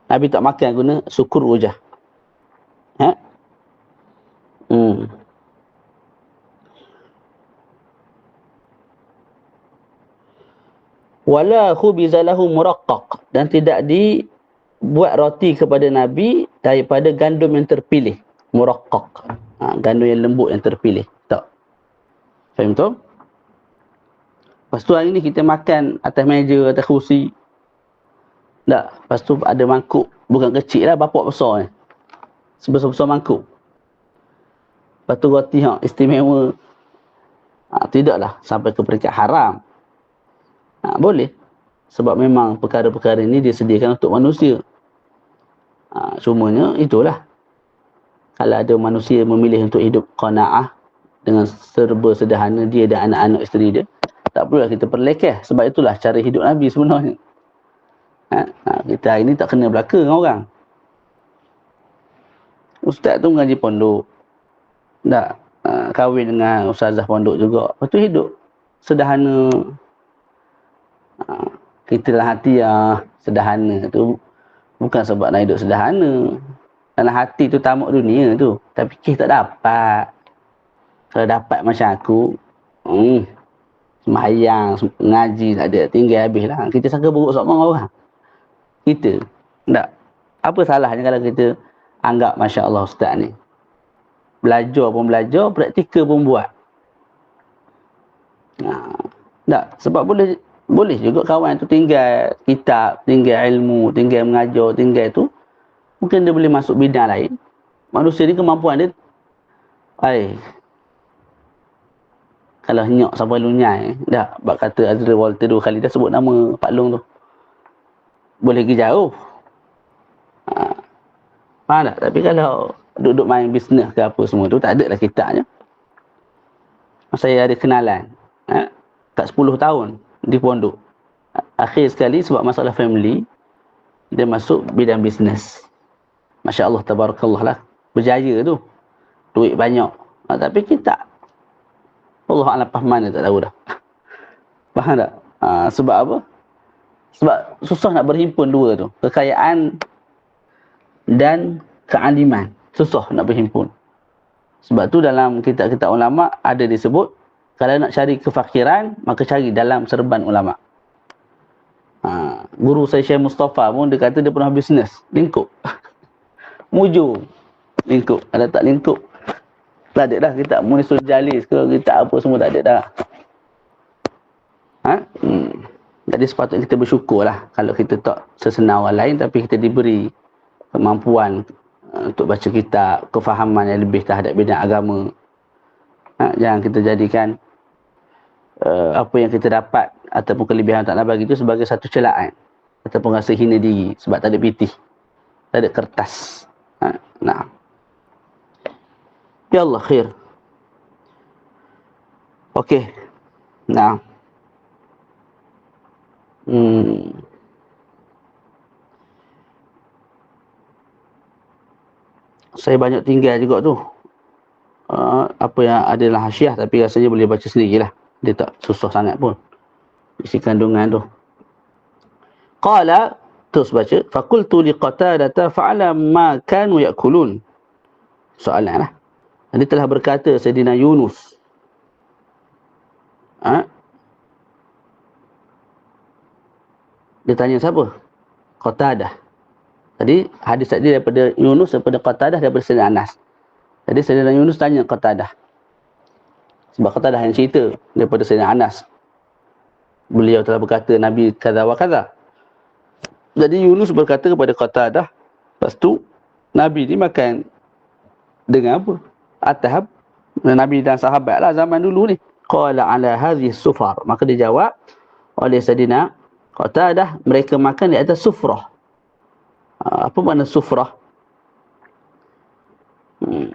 Nabi tak makan guna sukur rujah. Wala khubiza lahu muraqqaq, dan tidak dibuat roti kepada Nabi daripada gandum yang terpilih, muraqqaq. Gandum yang lembut yang terpilih. Tak. Faham tu? Lepas tu hari ni kita makan atas meja, atas kursi. Tak. Lepas tu ada mangkuk. Bukan kecil lah, bapak besar ni. Sebesar-besar mangkuk. Lepas tu roti istimewa. Tidaklah sampai ke peringkat haram. Boleh. Sebab memang perkara-perkara ini disediakan untuk manusia. Cumanya itulah. Kalau ada manusia memilih untuk hidup qanaah dengan serba sederhana dia dan anak-anak isteri dia, tak perlulah kita perlekeh. Sebab itulah cara hidup Nabi sebenarnya. Kita hari ni tak kena belaka dengan orang. Ustaz tu mengaji pondok. Tak. Kahwin dengan ustazah pondok juga. Lepas tu hidup sederhana. Kita dalam hati sederhana tu bukan sebab nak hidup sederhana. Dalam hati tu tamak dunia tu. Tapi kita tak dapat. Kalau dapat macam aku, sembahyang, ngaji tak ada, tinggal habis lah. Kita sangka buruk sama orang. Kita. Tak. Apa salahnya kalau kita anggap Masya Allah Ustaz ni. Belajar pun belajar, praktikal pun buat. Tak. Sebab boleh juga kawan tu tinggal kitab, tinggal ilmu, tinggal mengajar, tinggal tu. Mungkin dia boleh masuk bidang lain. Manusia ni kemampuan dia. Kalau nyok sampai lunyai. Dah, bak kata Azra Walter 2 kali dah sebut nama Pak Long tu. Boleh pergi jauh. Faham tak? Tapi kalau duduk main bisnes ke apa semua tu, tak ada lah kitabnya. Saya ada kenalan. Kat 10 tahun di pondok. Akhir sekali sebab masalah family, dia masuk bidang bisnes. Masya Allah, tabarakallah lah. Berjaya tu. Duit banyak. Tapi kita Allah Alam mana tak tahu dah. Faham tak? Sebab apa? Sebab susah nak berhimpun dua tu. Kekayaan dan kealiman. Susah nak berhimpun. Sebab tu dalam kitab-kitab ulama' ada disebut, kalau nak cari kefakiran, maka cari dalam serban ulama'. Guru saya Syekh Mustafa pun dia kata dia pernah bisnes. Lingkup. Mujur. Lingkup. Ada tak lingkup? Tak ada dah. Kitab Munisul Jalis ke, kitab apa semua tak ada dah. Jadi sepatutnya kita bersyukur lah. Kalau kita tak sesenang orang lain, tapi kita diberi kemampuan untuk baca kitab, kefahaman yang lebih terhadap bidang agama. Jangan kita jadikan apa yang kita dapat ataupun kelebihan tak nak bagi itu sebagai satu celaan. Ataupun rasa hina diri sebab tak ada pitih. Tak ada kertas. Ya Allah, khair. Okey. Saya banyak tinggal juga tu. Apa yang adalah hasyiah, tapi rasanya boleh baca sendirilah. Dia tak susah sangat pun. Isi kandungan tu. Qala, terus baca. Faqultu liqatadata fa'ala ma kanu ya'kulun. Soalan lah. Dia telah berkata Sayyidina Yunus. Dia tanya siapa? Qatadah. Tadi hadis tadi daripada Yunus, daripada Qatadah, daripada Sayyidina Anas. Jadi Sayyidina Yunus tanya Qatadah. Sebab Qatadah yang cerita daripada Sayyidina Anas. Beliau telah berkata Nabi kaza wa kaza. Jadi Yunus berkata kepada Qatadah, lepas tu Nabi ni makan dengan apa? Atahab. Nabi dan sahabat lah zaman dulu ni. Qala ala hadhihi sufar. Maka dia jawab oleh Sayyidina Qatadah, mereka makan di atas sufrah. Apa makna sufrah?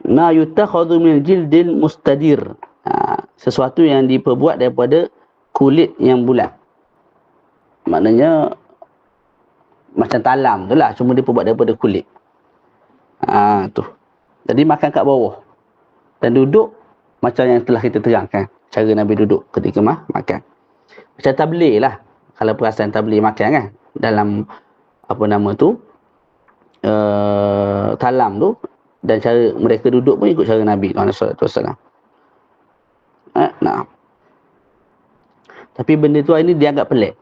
Ma yutakhadhu min jildil mustadir. Sesuatu yang diperbuat daripada kulit yang bulat. Maknanya macam talam tu lah, cuma diperbuat daripada kulit. Tu. Jadi makan kat bawah. Dan duduk macam yang telah kita terangkan. Cara Nabi duduk ketika makan. Macam tabligh lah. Kalau perasan tabligh makan kan. Dalam apa nama tu, talam tu. Dan cara mereka duduk pun ikut cara Nabi SAW. Tapi benda tu ini dianggap pelik.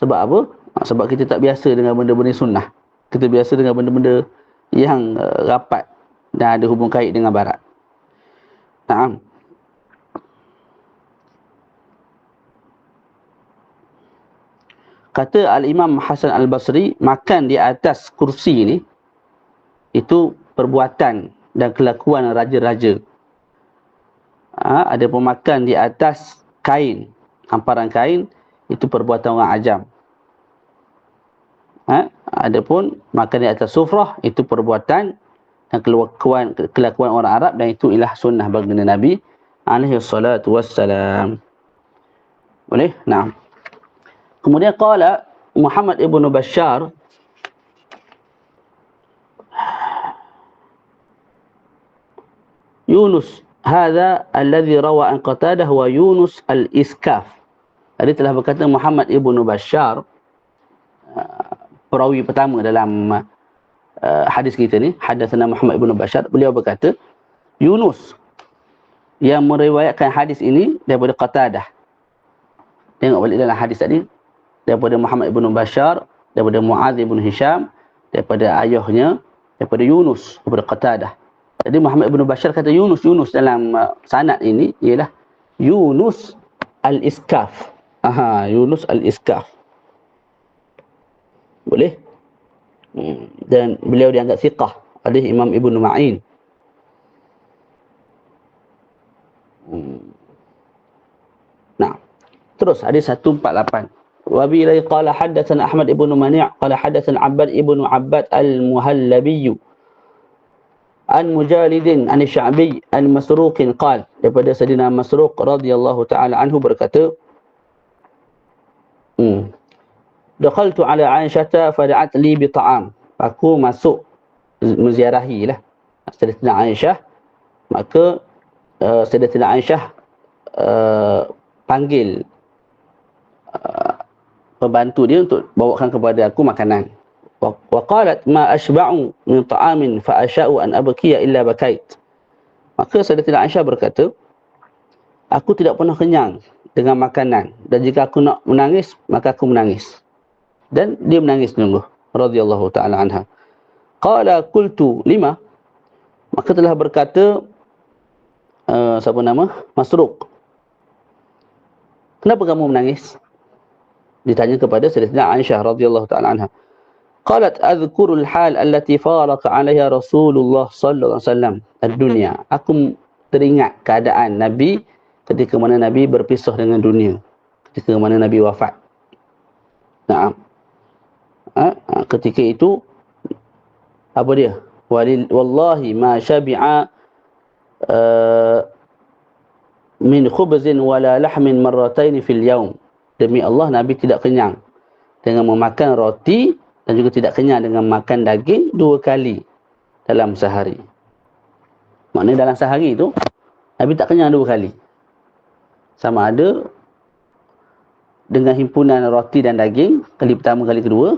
Sebab apa? Sebab kita tak biasa dengan benda-benda sunnah. Kita biasa dengan benda-benda yang rapat dan ada hubung kait dengan barat. Naam. Kata Al-Imam Hasan Al-Basri, makan di atas kursi ni itu perbuatan dan kelakuan raja-raja. Ada pun makan di atas kain, hamparan kain, itu perbuatan orang ajam. Ada pun makan di atas sufrah, itu perbuatan dan kelakuan orang Arab, dan itu ialah sunnah baginda Nabi alaihi salatu wassalam. Boleh? Naam. Kemudian qala Muhammad ibn Bashar, Yunus hadza alladhi rawa an Qatadah wa Yunus al-Iskaf. Dia telah berkata Muhammad ibn Bashar, perawi pertama dalam hadis kita ni, hadatsana Muhammad ibn Bashar, beliau berkata Yunus yang meriwayatkan hadis ini daripada Qatadah. Tengok balik dalam hadis tadi, daripada Muhammad ibn Bashar, daripada Muadz ibn Hisham, daripada ayahnya, daripada Yunus, daripada Qatadah. Jadi Muhammad ibn Bashar kata Yunus dalam sanad ini ialah Yunus al-Iskaf. Yunus al-Iskaf. Boleh? Dan beliau dianggap thiqah oleh Imam Ibn Ma'in. Nah, terus hadis 148. Wa bi qala hadatsana Ahmad ibn Mani' qala hadatsana Abbad ibn Abbad al-Muhallabi an Mujalid an Sya'bi an Masruq qala, daripada Sayyidina Masruq radhiyallahu taala anhu berkata, dakhaltu ala Aisyah fada'at li bi ta'am. Aku masuk menziarahi lah Sayyidatina Aisyah, maka Sayyidatina Aisyah panggil pembantu dia untuk bawakan kepada aku makanan. Wa qalat ma ashba'u min ta'amin fa asha'u an abkiya illa bakait. Maka Sayyidatina Aisyah berkata, aku tidak pernah kenyang dengan makanan, dan jika aku nak menangis maka aku menangis. Dan dia menangis sungguh radhiyallahu taala anha. Qala qultu lima, maka telah berkata siapa nama? Masruq, kenapa kamu menangis? Ditanya kepada Sayyidatina Aisyah radhiyallahu taala anha. Qalat adhkurul hal allati faraqa 'alayha Rasulullah sallallahu alaihi wasallam ad-dunya. Aku teringat keadaan Nabi ketika mana Nabi berpisah dengan dunia, ketika mana Nabi wafat. Naam. Ketika itu apa dia? Wallahi ma syabi'a min khubzin wala lahmin marratayn fil yawm. Demi Allah, Nabi tidak kenyang dengan memakan roti, dan juga tidak kenyang dengan makan daging 2 kali dalam sehari. Maknanya dalam sehari itu Nabi tak kenyang 2 kali. Sama ada dengan himpunan roti dan daging, kali pertama, kali kedua.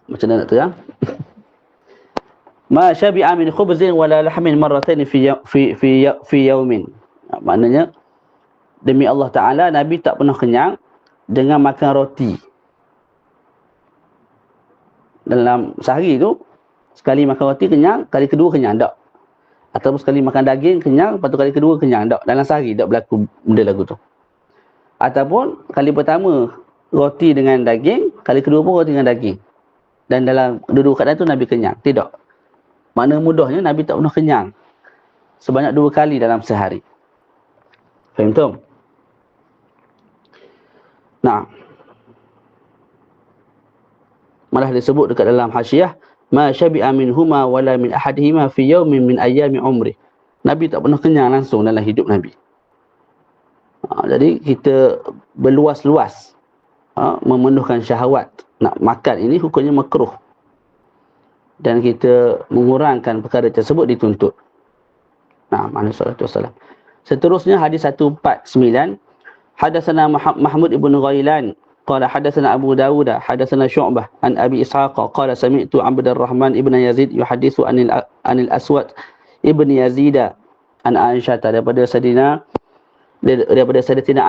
Macam mana nak terang? Ma syabi'a min khubzin wala lahmin marratayn fi yawmin. Maknanya demi Allah Ta'ala, Nabi tak pernah kenyang dengan makan roti. Dalam sehari tu, sekali makan roti kenyang, kali kedua kenyang, tak. Ataupun sekali makan daging kenyang, lepas tu kali kedua kenyang, tak. Dalam sehari tak berlaku benda lagu tu. Ataupun kali pertama roti dengan daging, kali kedua pun roti dengan daging. Dan dalam dua keadaan tu Nabi kenyang. Tidak. Makna mudahnya Nabi tak pernah kenyang sebanyak 2 kali dalam sehari. Faham tu? Nah, malah disebut dekat dalam hasyiah, ma syabi'a minhuma wala min ahadihima fi yawmin min ayyami umri. Nabi tak pernah kenyang langsung dalam hidup Nabi. Jadi kita berluas-luas memenuhkan syahwat. Nak makan ini hukumnya makruh, dan kita mengurangkan perkara tersebut dituntut. Nah, alaihi salatu wassalam. Seterusnya hadis 149. Hadatsana Mahmud ibn Ghailan qala hadatsana Abu Dawud hadatsana Syu'bah an Abi Ishaq qala sami'tu Abdurrahman ibn Yazid yuhadditsu anil Aswad ibn Yazid an Aisyah, daripada Sayyidatina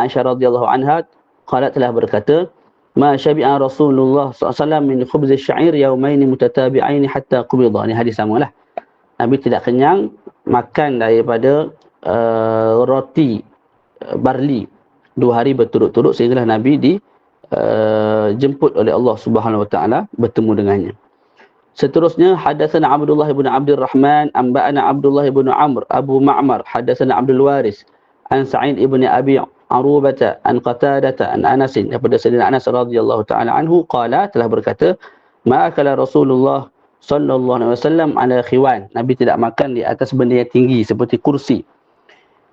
Aisyah radhiyallahu anha, qalat, telah berkata, ma syabi'a Rasulullah SAW min khubz syair yaumaini mutatabi'aini hatta qubida. Ini hadis samalah. Nabi tidak kenyang makan daripada roti barli 2 hari berturut-turut sehinggalah Nabi jemput oleh Allah Subhanahu wa taala bertemu dengannya. Seterusnya hadatsana Abdullah bin Abdul Rahman anba'ana Abdullah bin Amr Abu Ma'mar hadatsana Abdul Waris an Sa'id ibn Abi Arubah an Qatadah an Anas daripada Sayyidina Anas radhiyallahu taala anhu qala telah berkata ma akala Rasulullah sallallahu alaihi wasallam ala khiwan. Nabi tidak makan di atas benda yang tinggi seperti kursi.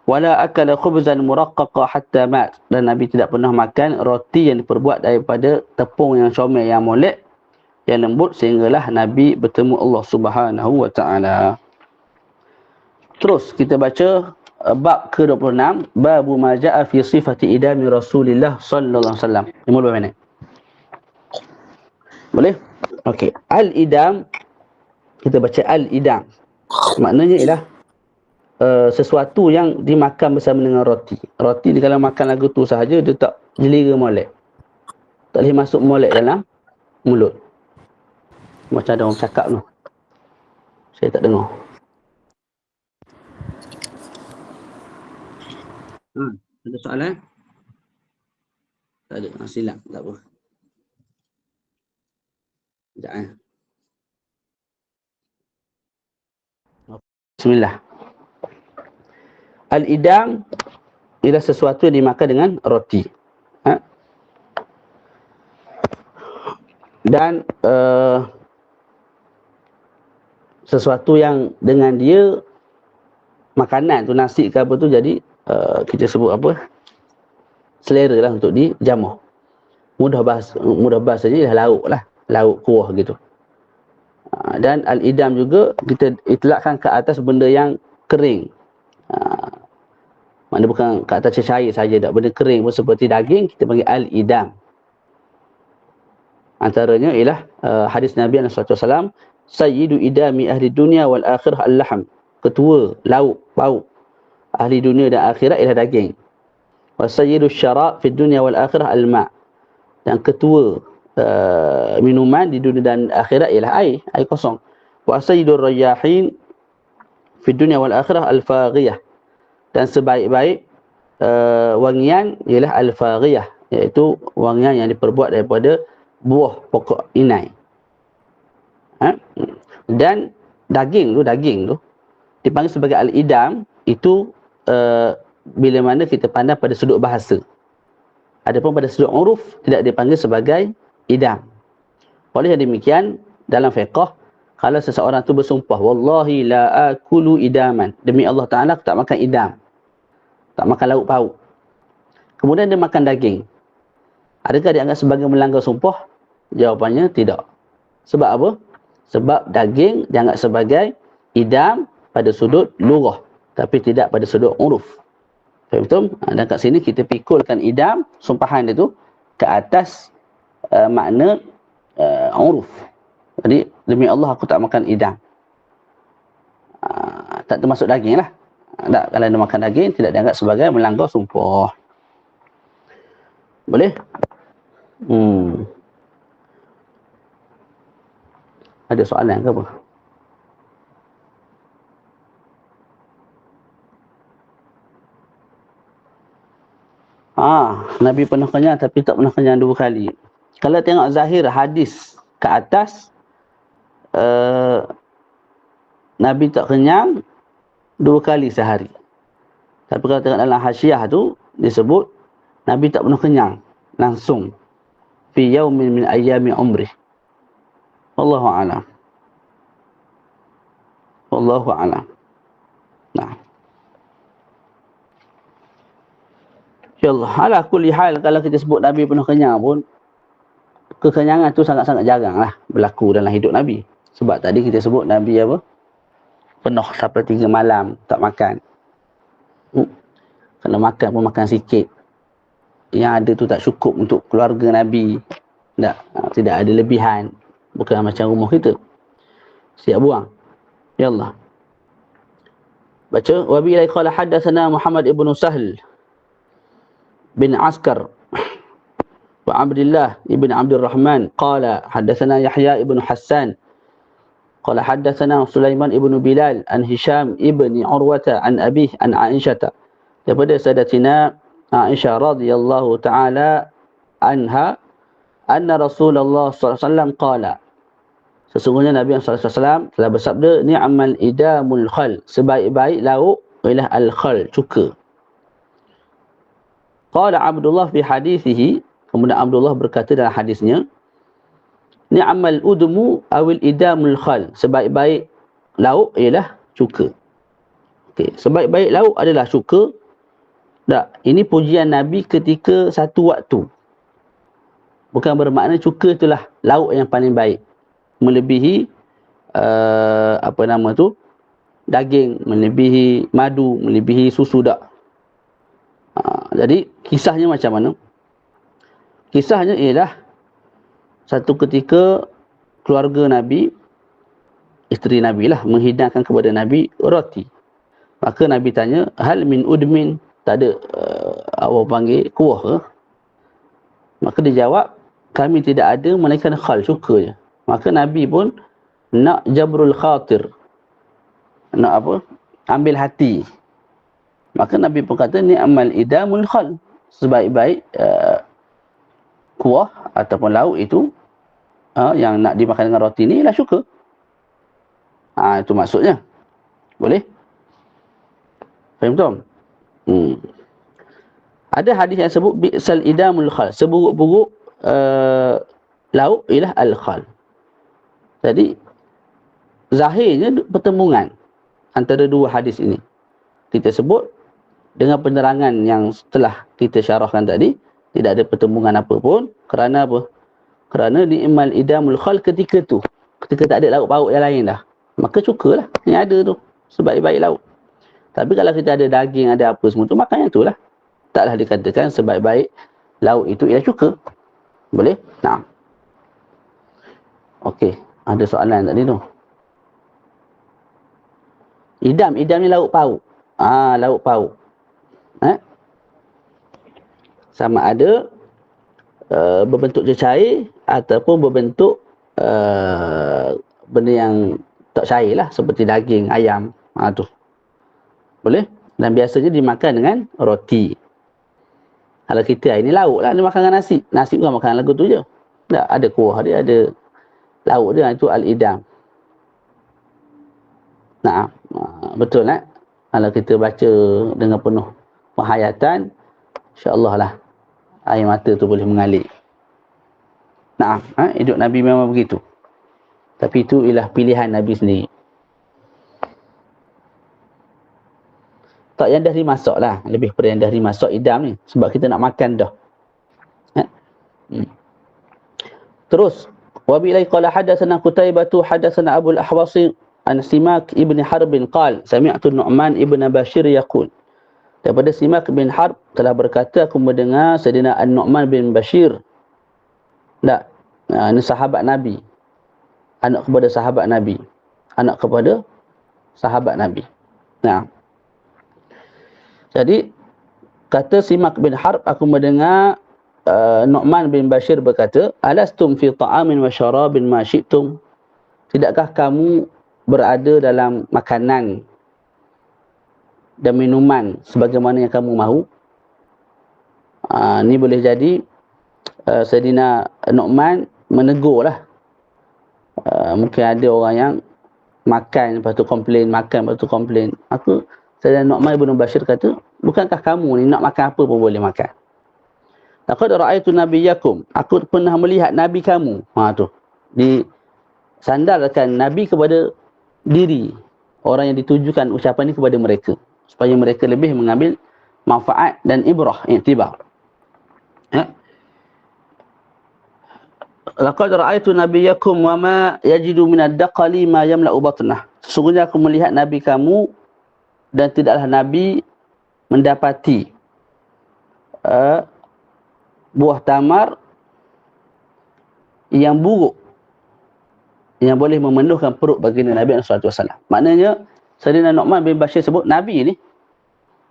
Wala akala khubzan muraqqaqa hatta mat. Dan Nabi tidak pernah makan roti yang diperbuat daripada tepung yang comel yang molek yang lembut sehinggalah Nabi bertemu Allah Subhanahu wa taala. Terus kita baca bab ke-26, bab ma jaa fi sifati idami Rasulillah sallallahu alaihi wasallam. 15 minit. Boleh? Okey. Al-idam, kita baca al-idam. Maknanya ialah sesuatu yang dimakan bersama dengan roti. Roti ni kalau makan lagu tu sahaja dia tak jelira molek. Tak boleh masuk molek dalam mulut. Macam ada orang cakap tu. Saya tak dengar. Ada soalan? Tak ada. Silap. Tak apa. Sekejap Bismillah. Al-idam ialah sesuatu yang dimakan dengan roti. Dan sesuatu yang dengan dia makanan tu, nasi ke apa tu, jadi kita sebut apa, selera lah untuk dijamuh. Mudah bahas saja ialah lauk lah, lauk kuah gitu. Dan al-idam juga kita itlakkan ke atas benda yang kering. Maknanya bukan ke atas cecair saja, tak, benda kering pun seperti daging kita panggil al-idam. Antaranya ialah hadis Nabi SAW, sayyidu idami ahli dunia wal akhirah al-lahm. Ketua lauk pauk ahli dunia dan akhirat ialah daging. Wa sayyidu syarab fi dunia wal akhirah al-ma'. Dan ketua minuman di dunia dan akhirat ialah air kosong. Wa sayyidur rayyahin fi dunia wal akhirah al-faghiyah. Dan sebaik-baik wangian ialah al-faghiyah, iaitu wangian yang diperbuat daripada buah pokok inai. Dan daging tu dipanggil sebagai al-idam itu bila mana kita pandang pada sudut bahasa. Adapun pada sudut uruf tidak dipanggil sebagai idam. Oleh demikian dalam fiqh, kalau seseorang tu bersumpah, wallahi la akulu idaman, demi Allah Ta'ala aku tak makan idam, tak makan lauk pauk, kemudian dia makan daging, adakah dianggap sebagai melanggar sumpah? Jawapannya tidak. Sebab apa? Sebab daging dianggap sebagai idam pada sudut lughah, tapi tidak pada sudut uruf. Faham betul? Dan kat sini kita pikulkan idam, sumpahan dia tu, ke atas makna uruf. Jadi, demi Allah aku tak makan idam. Tak termasuk daging lah. Tak, kalau dia makan daging, tidak dianggap sebagai melanggar sumpah. Boleh? Ada soalan ke apa? Nabi pernah kenyang tapi tak pernah kenyang 2 kali. Kalau tengok zahir hadis ke atas, Nabi tak kenyang 2 kali sehari. Tapi kalau tengok dalam hasyiah tu disebut Nabi tak pernah kenyang langsung fi yaumin min ayyami umrih. Wallahu a'lam. Wallahu a'lam. Nah. InsyaAllah. Ala kulli hal, kalau kita sebut Nabi pernah kenyang pun, kekenyangan tu sangat-sangat jarang lah berlaku dalam hidup Nabi. Sebab tadi kita sebut Nabi apa? Penuh sampai 3 malam tak makan. Kalau makan pun makan sikit. Yang ada tu tak cukup untuk keluarga Nabi. Tidak ada lebihan. Bukan macam rumah kita, siap buang. Ya Allah. Baca. Wa bi qala hadatsana Muhammad ibn Sahl bin Askar وعبد الله ابن عبد الرحمن قال حدثنا يحيى ابن حسان قال حدثنا سليمان ابن بلال عن هشام ابن عروة عن أبيه عن عائشة daripada Sayyidatina Aisyah radhiyallahu taala anha anna Rasulullah sallallahu alaihi wasallam qala, sesungguhnya Nabi sallallahu alaihi wasallam telah bersabda, ni'mal idamul khal, sebaik-baik lauk ialah al-khal, cuka. Qala Abdullah fi hadithihi, kemudian Abdullah berkata dalam hadisnya, ni'mal udmu awil idamul khal, sebaik-baik lauk ialah cuka. Okey, sebaik-baik lauk adalah cuka. Tak, ini pujian Nabi ketika satu waktu. Bukan bermakna cuka itulah lauk yang paling baik, melebihi daging, melebihi madu, melebihi susu, tak. Jadi kisahnya macam mana? Kisahnya ialah satu ketika keluarga Nabi, isteri Nabi lah, menghidangkan kepada Nabi roti. Maka Nabi tanya, hal min udmin, tak ada awak panggil kuah ke? Maka dia jawab, kami tidak ada melainkan khal, cuka je. Maka Nabi pun nak jabrul khatir, nak apa? Ambil hati. Maka Nabi pun kata, ni'mal idamul khal, sebaik-baik kuah ataupun lauk itu yang nak dimakan dengan roti ni ialah cuka. Itu maksudnya. Boleh? Faham tak? Ada hadis yang sebut bi'sal idamul khal, seburuk-buruk lauk ialah al-khal. Jadi zahirnya pertemuan antara dua hadis ini. Kita sebut dengan penerangan yang telah kita syarahkan tadi, tidak ada pertemuan apa pun. Kerana apa? Kerana ni'mal idamul khal ketika tu, ketika tak ada lauk pauk yang lain dah, maka cukalah yang ada tu, sebaik-baik lauk. Tapi kalau kita ada daging, ada apa semua tu, makan yang tu lah. Taklah dikatakan sebaik-baik lauk itu ialah cuka. Boleh? Nah. Okey, ada soalan tadi tu. Idam ni lauk pauk. Lauk pauk. Sama ada berbentuk cecair ataupun berbentuk benda yang tak cair lah, seperti daging, ayam. Tu. Boleh? Dan biasanya dimakan dengan roti. Kalau kita ini lauk lah, dia makan dengan nasi. Nasi bukan makan lagu tu je. Tak, ada kuah dia, ada lauk dia, itu al-idam. Nah, betul tak? Kalau kita baca dengan penuh penghayatan, insya-Allah lah air mata tu boleh mengalir. Nah, hidup Nabi memang begitu. Tapi itu ialah pilihan Nabi sendiri. Tak, yang dah dimasak lah. Lebih pada yang dah dimasak idam ni. Sebab kita nak makan dah. Terus. Wabilai qala hadatsana Qutaibatu hadatsana Abu al-Ahwasi an Simak ibn Harb qala sami'tu Nu'man ibn Bashir yaqul. Daripada Simak bin Harb telah berkata, aku mendengar Sayyidina An-Nu'man bin Bashir. Tak. Ini sahabat Nabi. Anak kepada sahabat Nabi. Anak kepada sahabat Nabi. Nah. Jadi, kata Simak bin Harb, aku mendengar Nu'man bin Bashir berkata, alastum fi ta'amin wa syarabin ma syi'tum. Tidakkah kamu berada dalam makanan dan minuman sebagaimana yang kamu mahu? Ni boleh jadi Sayyidina Nu'man menegur lah. Mungkin ada orang yang makan lepas tu komplain, makan lepas tu komplain. Sayyidina Nu'man bin Bashir kata, bukankah kamu ni nak makan apa pun boleh makan? Laqad ra'aitu nabiyyakum, aku pernah melihat nabi kamu. Tu. Disandarkan nabi kepada diri orang yang ditujukan ucapan ini kepada mereka, supaya mereka lebih mengambil manfaat dan ibrah, iktibar. Laqad ra'aitu nabiyyakum wa ma yajidu min ad-daqali ma yamla'u batnah. Sesungguhnya aku melihat nabi kamu dan tidaklah nabi mendapati buah tamar yang buruk yang boleh memenuhkan perut baginda Nabi SAW. Maknanya Sayyidina Nu'man bin Bashir sebut Nabi ni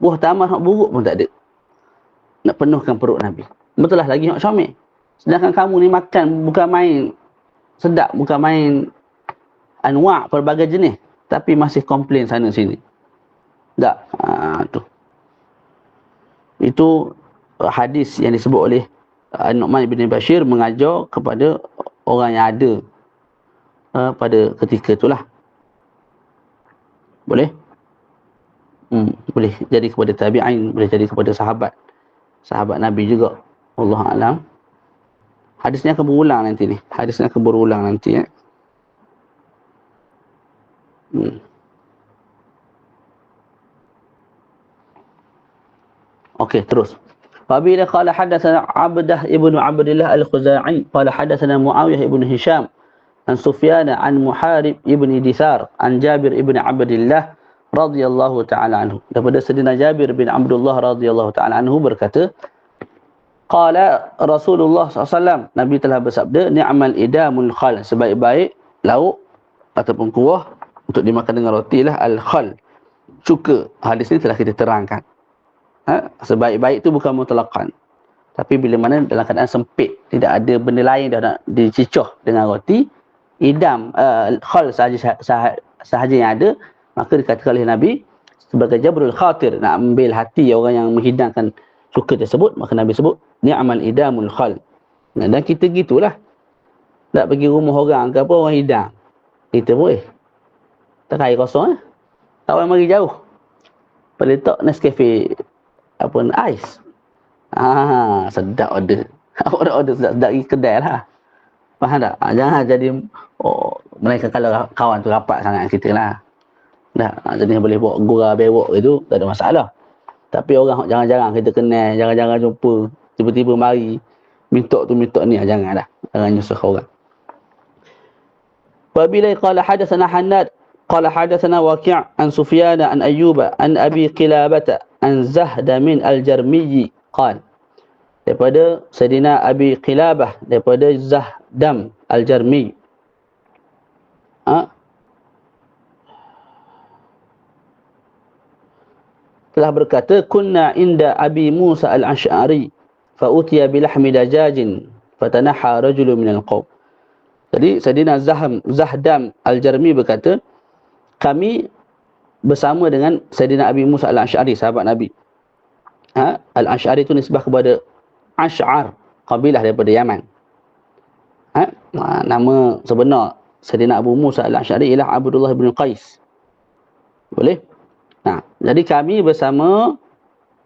buah tamar yang buruk pun tak ada nak penuhkan perut Nabi. Betul lah, lagi nak syamil. Sedangkan kamu ni makan bukan main sedap, bukan main anwa' pelbagai jenis, tapi masih komplain sana sini. Tak, tu. Itu hadis yang disebut oleh Nu'man bin Bashir mengajar kepada orang yang ada pada ketika itulah. Boleh? Boleh jadi kepada tabi'in, boleh jadi kepada sahabat Nabi juga. Allah alam. Hadisnya akan berulang nanti ni. Ya. Okey, terus. Wabila qala hadatsana Abdah ibnu Abdullah al-Khuzai qala hadatsana Muawiyah ibnu Hisham an Sufyan an Muharib ibni Dithar an Jabir ibni Abdullah radhiyallahu taala anhu. Daripada Sayyidina Jabir bin Abdullah radhiyallahu taala anhu berkata, qala Rasulullah SAW, Nabi telah bersabda, ni'mal idamul khal, sebaik-baik lauk ataupun kuah untuk dimakan dengan roti lah al-khal, cuka. Hadis ni telah kita terangkan. Sebaik-baik itu bukan mutlaqan, tapi bila mana dalam keadaan sempit, tidak ada benda lain dah nak dicicoh dengan roti, idam khal sahaja yang ada, maka dikatakan oleh Nabi sebagai jabrul khatir, nak ambil hati orang yang menghidangkan cuka tersebut, maka Nabi sebut ni'mal idamul khal. Dan kita gitulah, tak pergi rumah orang ke apa, orang hidang kita boleh tak air kosong kawan mari jauh pada letak Nescafe apa ais. Sedap order. Order sedap-sedap pergi kedai lah. Faham tak? Jangan jadi melainkan kalau kawan tu rapat sangat kita lah. Jadi boleh buat gurau berok itu tak ada masalah. Tapi orang jarang-jarang kita kenal, jarang-jarang jumpa, tiba-tiba mari minta tu minta ni, janganlah. Jangan nyusah orang. Wabila qala hadatsana Hannad qala hadatsana Waqi' an Sufyan an Ayyub an Abi Qilabah an Zahdamin al-Jarmi qala, daripada Sayyidina Abi Qilabah, daripada Zahdam al-Jarmi, telah berkata, kunna inda Abi Musa al-Ash'ari fa utiya bilahmi dajajin fatanaha rajulun minal qawm. Jadi Sayyidina Zahdam al-Jarmi berkata, kami bersama dengan Sayyidina Abi Musa al-Ash'ari, sahabat Nabi. Al-Ash'ari itu nisbah kepada Ash'ar, kabilah daripada Yaman. Nama sebenar Sayyidina Abu Musa al-Ash'ari ialah Abdullah bin Qais. Boleh? Jadi kami bersama,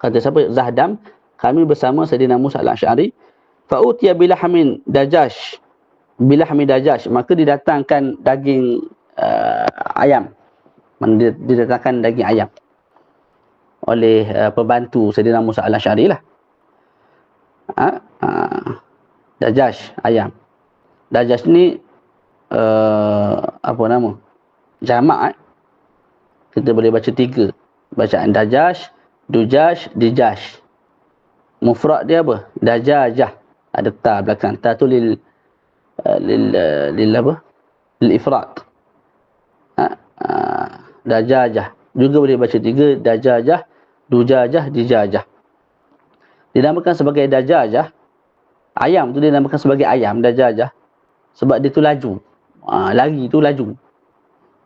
kata siapa? Zahdam, kami bersama Sayyidina Musa al-Ash'ari, fa'utiya bilahmin dajash, bilahmi dajash, maka didatangkan daging ayam, didatangkan daging ayam oleh pembantu Sayyidina Musa al-Ash'ari lah. Dajash, ayam. Dajash ni apa nama? Jamak. Kita boleh baca 3 bacaan: dajash, dujash, dijash. Mufrad dia apa? Dajajah. Ada ta belakang. Ta tu lil apa? Lil ifrad. Dajajah. Juga boleh baca 3, dajajah, dujajah, dijajah. Dinamakan sebagai dajajah. Ayam tu dinamakan sebagai ayam, dajajah, sebab dia tu laju. Lari tu laju.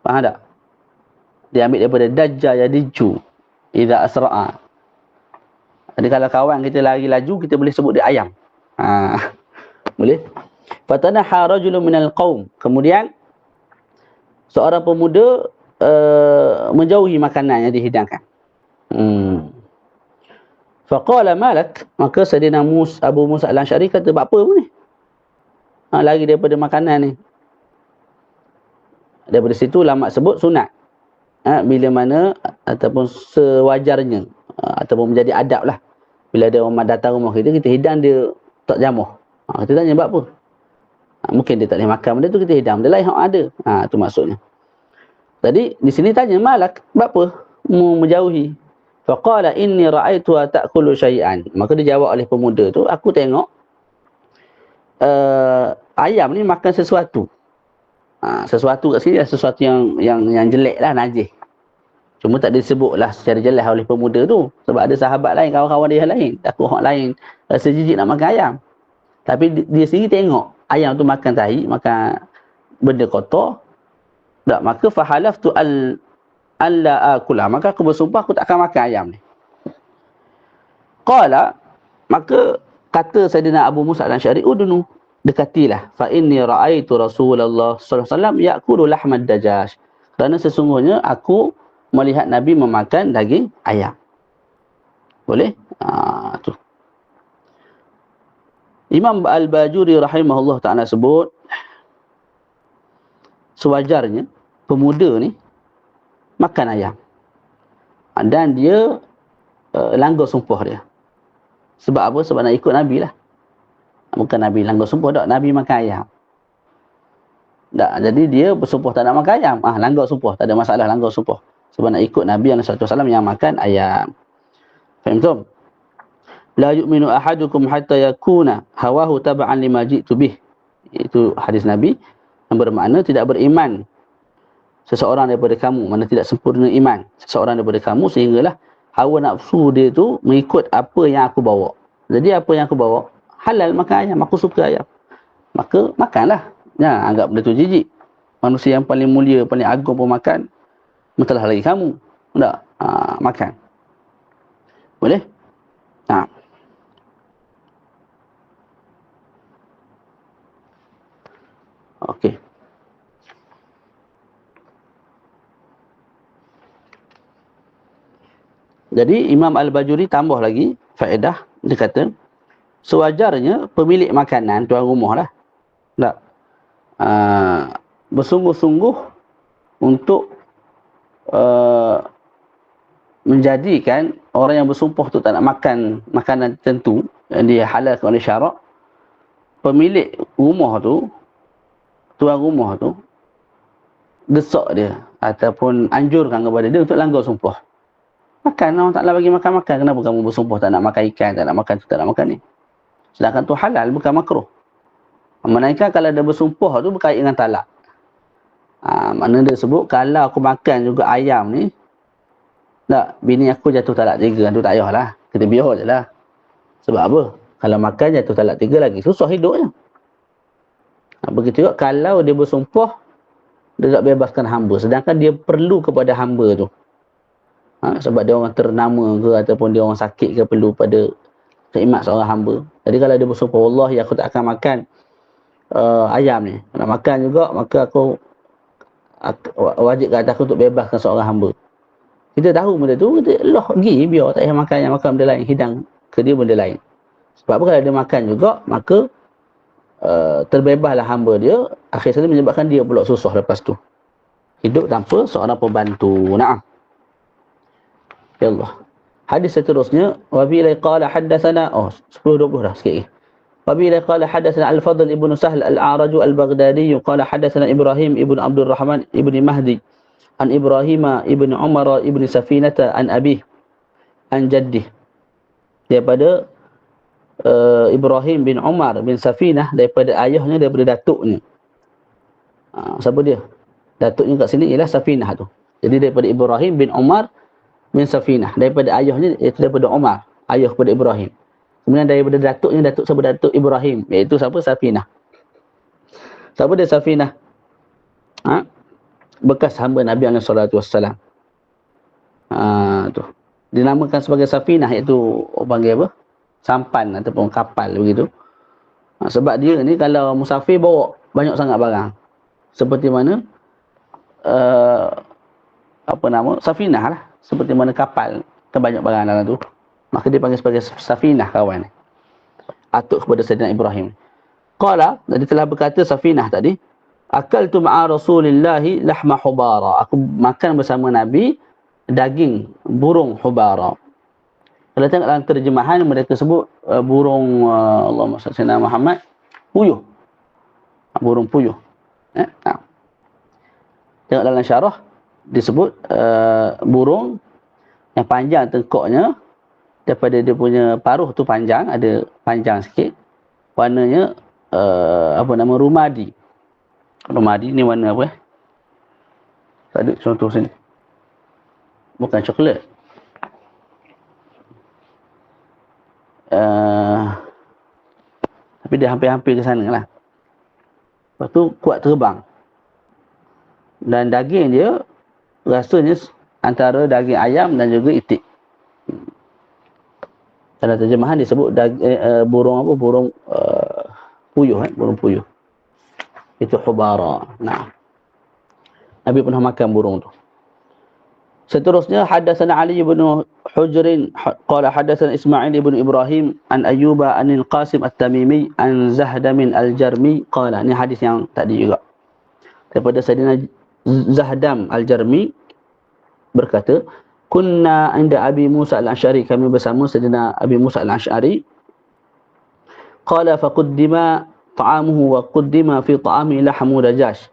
Faham tak? Dia ambil daripada dajjal jadi ju, idza asra'a. Jadi kalau kawan kita lari laju, kita boleh sebut dia ayam. Boleh. Fatanaha rajulun minal qaum, kemudian seorang pemuda menjauhi makanan yang dihidangkan. Faqala malak, maka Sayyidina Abu Musa al-Ash'ari kata, buat apa ni? Lari daripada makanan ni. Daripada situ ulama sebut sunat. Bila mana ataupun sewajarnya, ataupun menjadi adab lah, bila ada orang datang rumah kita, kita hidang dia tak jamuh. Kita tanya buat apa? Mungkin dia tak boleh makan benda tu, kita hidang benda lain yang ada. Tu maksudnya. Tadi di sini tanya malak, buat apa mu menjauhi? Faqala inni ra'aituha ta'kulu syai'an. Maka dia jawab oleh pemuda tu, aku tengok ayam ni makan sesuatu. Sesuatu kat sini adalah sesuatu yang jelek lah, najis. Cuma tak disebut lah secara jelas oleh pemuda tu, sebab ada sahabat lain, kawan-kawan dia lain, takut orang lain rasa jijik nak makan ayam. Tapi dia sendiri tengok ayam tu makan tahi, makan benda kotor. Tak, maka fahalaftu alla akula, maka aku bersumpah aku tak akan makan ayam ni. Qala, maka kata Sayyidina Abu Musa al-Asy'ari, udnu, dekatilah, fa inni ra'aitu Rasulullah sallallahu alaihi wasallam ya'kulu lahmad dajash, kerana sesungguhnya aku melihat Nabi memakan daging ayam. Boleh? Tu. Imam Al-Bajuri rahimahullah ta'ala sebut, sewajarnya pemuda ni makan ayam. Dan dia langgar sumpah dia. Sebab apa? Sebab nak ikut Nabi lah. Bukan Nabi langgar sumpah tak, Nabi makan ayam. Tak, jadi dia bersumpah tak nak makan ayam. Langgar sumpah, tak ada masalah langgar sumpah. Sebab nak ikut Nabi SAW yang makan ayam. Faham tak? La yu'minu ahadukum hatta yakuna hawahu tab'an lima ji'tu bih. Itu hadis Nabi yang bermakna tidak beriman seseorang daripada kamu, mana tidak sempurna iman seseorang daripada kamu sehinggalah hawa nafsu dia tu mengikut apa yang aku bawa. Jadi apa yang aku bawa halal, makan ayam, aku suka ayam, maka makanlah. Jangan anggap benda tu jijik. Manusia yang paling mulia, paling agung pun makan, mentah lagi kamu. Tak? Makan. Boleh? Okey. Jadi Imam Al-Bajuri tambah lagi faedah, dia kata sewajarnya pemilik makanan, tuan rumah lah, tak, bersungguh-sungguh untuk menjadikan orang yang bersumpah tu tak nak makan makanan tertentu yang dihalalkan oleh syarak. Pemilik rumah tu, tuan rumah tu, desak dia ataupun anjurkan kepada dia untuk langgar sumpah. Makan, Allah Ta'ala bagi makan-makan. Kenapa kamu bersumpah tak nak makan ikan, tak nak makan tu, tak nak makan ni? Sedangkan tu halal, bukan makruh. Melainkan kalau dia bersumpah tu berkait dengan talak. Mana dia sebut, kalau aku makan juga ayam ni, tak, bini aku jatuh talak 3, tu tak payahlah. Kita biar je lah. Sebab apa? Kalau makan jatuh talak 3 lagi, susah hidupnya. Begitu juga kalau dia bersumpah, dia tak bebaskan hamba. Sedangkan dia perlu kepada hamba tu. Sebab dia orang ternama ke, ataupun dia orang sakit ke, perlu pada khidmat seorang hamba. Jadi kalau dia bersumpah, wallahi aku tak akan makan ayam ni. Nak makan juga, maka aku wajib kat atas aku untuk bebaskan seorang hamba. Kita tahu benda tu, kita Allah pergi, biar tak payah makan yang makan benda lain, hidang ke dia benda lain. Sebab apa, kalau dia makan juga, maka terbebaslah hamba dia, akhir sekali menyebabkan dia pula susah lepas tu. Hidup tanpa seorang pembantu. Naam. Ya Allah. Hadis seterusnya, wa bila qala haddatsana 10-20 dah sikit lagi. Wa bila qala haddatsana Al-Fadl ibn Sahl Al-A'raj Al-Baghdadi qala haddatsana Ibrahim ibn Abdul Rahman ibn Mahdi an Ibrahim ibn Umar ibn Safinata an Abi an Jaddi, daripada Ibrahim bin Umar bin Safinah, daripada ayahnya, daripada datuknya. Siapa dia? Datuknya kat sini ialah Safinah tu. Jadi daripada Ibrahim bin Umar bin Safinah, daripada ayahnya iaitu daripada Umar, ayah kepada Ibrahim. Kemudian daripada datuknya, datuk siapa? Datuk Ibrahim, iaitu siapa? Safinah. Siapa dia Safinah? Bekas hamba Nabi SAW. Tu dinamakan sebagai Safinah, iaitu orang panggil apa? Sampan ataupun kapal begitu. Sebab dia ni kalau musafir bawa banyak sangat barang. Seperti mana Safinah lah. Seperti mana kapal, kan banyak barang dalam tu. Maka dia panggil sebagai Safinah kawan. Atuk kepada Sayyidina Ibrahim. Qala, jadi telah berkata Safinah tadi, akaltu ma'a Rasulillahi lahma hubara. Aku makan bersama Nabi daging burung hubara. Kalau tengok dalam terjemahan, mereka sebut burung Allahumma salli ala Muhammad, puyuh. Burung puyuh. Tengok dalam syarah, disebut burung yang panjang tengkoknya, daripada dia punya paruh tu panjang, ada panjang sikit. Warnanya rumadi. Rumadi ni warna apa? Tak ada contoh sini. Bukan coklat. Tapi dia hampir-hampir ke sana lah. Lepas tu kuat terbang. Dan daging dia rasanya antara daging ayam dan juga itik. Dalam terjemahan disebut burung apa? Burung puyuh. Burung puyuh. Itu hubara. Nah, Nabi pernah makan burung tu. Seterusnya hadatsana Ali bin Hujr qala hadatsana Ismail bin Ibrahim an Ayyuba anil Qasim At-Tamimi an Zahdam Al-Jarmi qala. Ini hadis yang tadi juga. Daripada Sayyidina Zahdam Al-Jarmi berkata, kunna inda Abi Musa Al-Asy'ari, kami bersama Sayyidina Abi Musa Al-Asy'ari. Qala faqaddima ta'amuhu wa qaddima fi ta'ami lahmu dajash.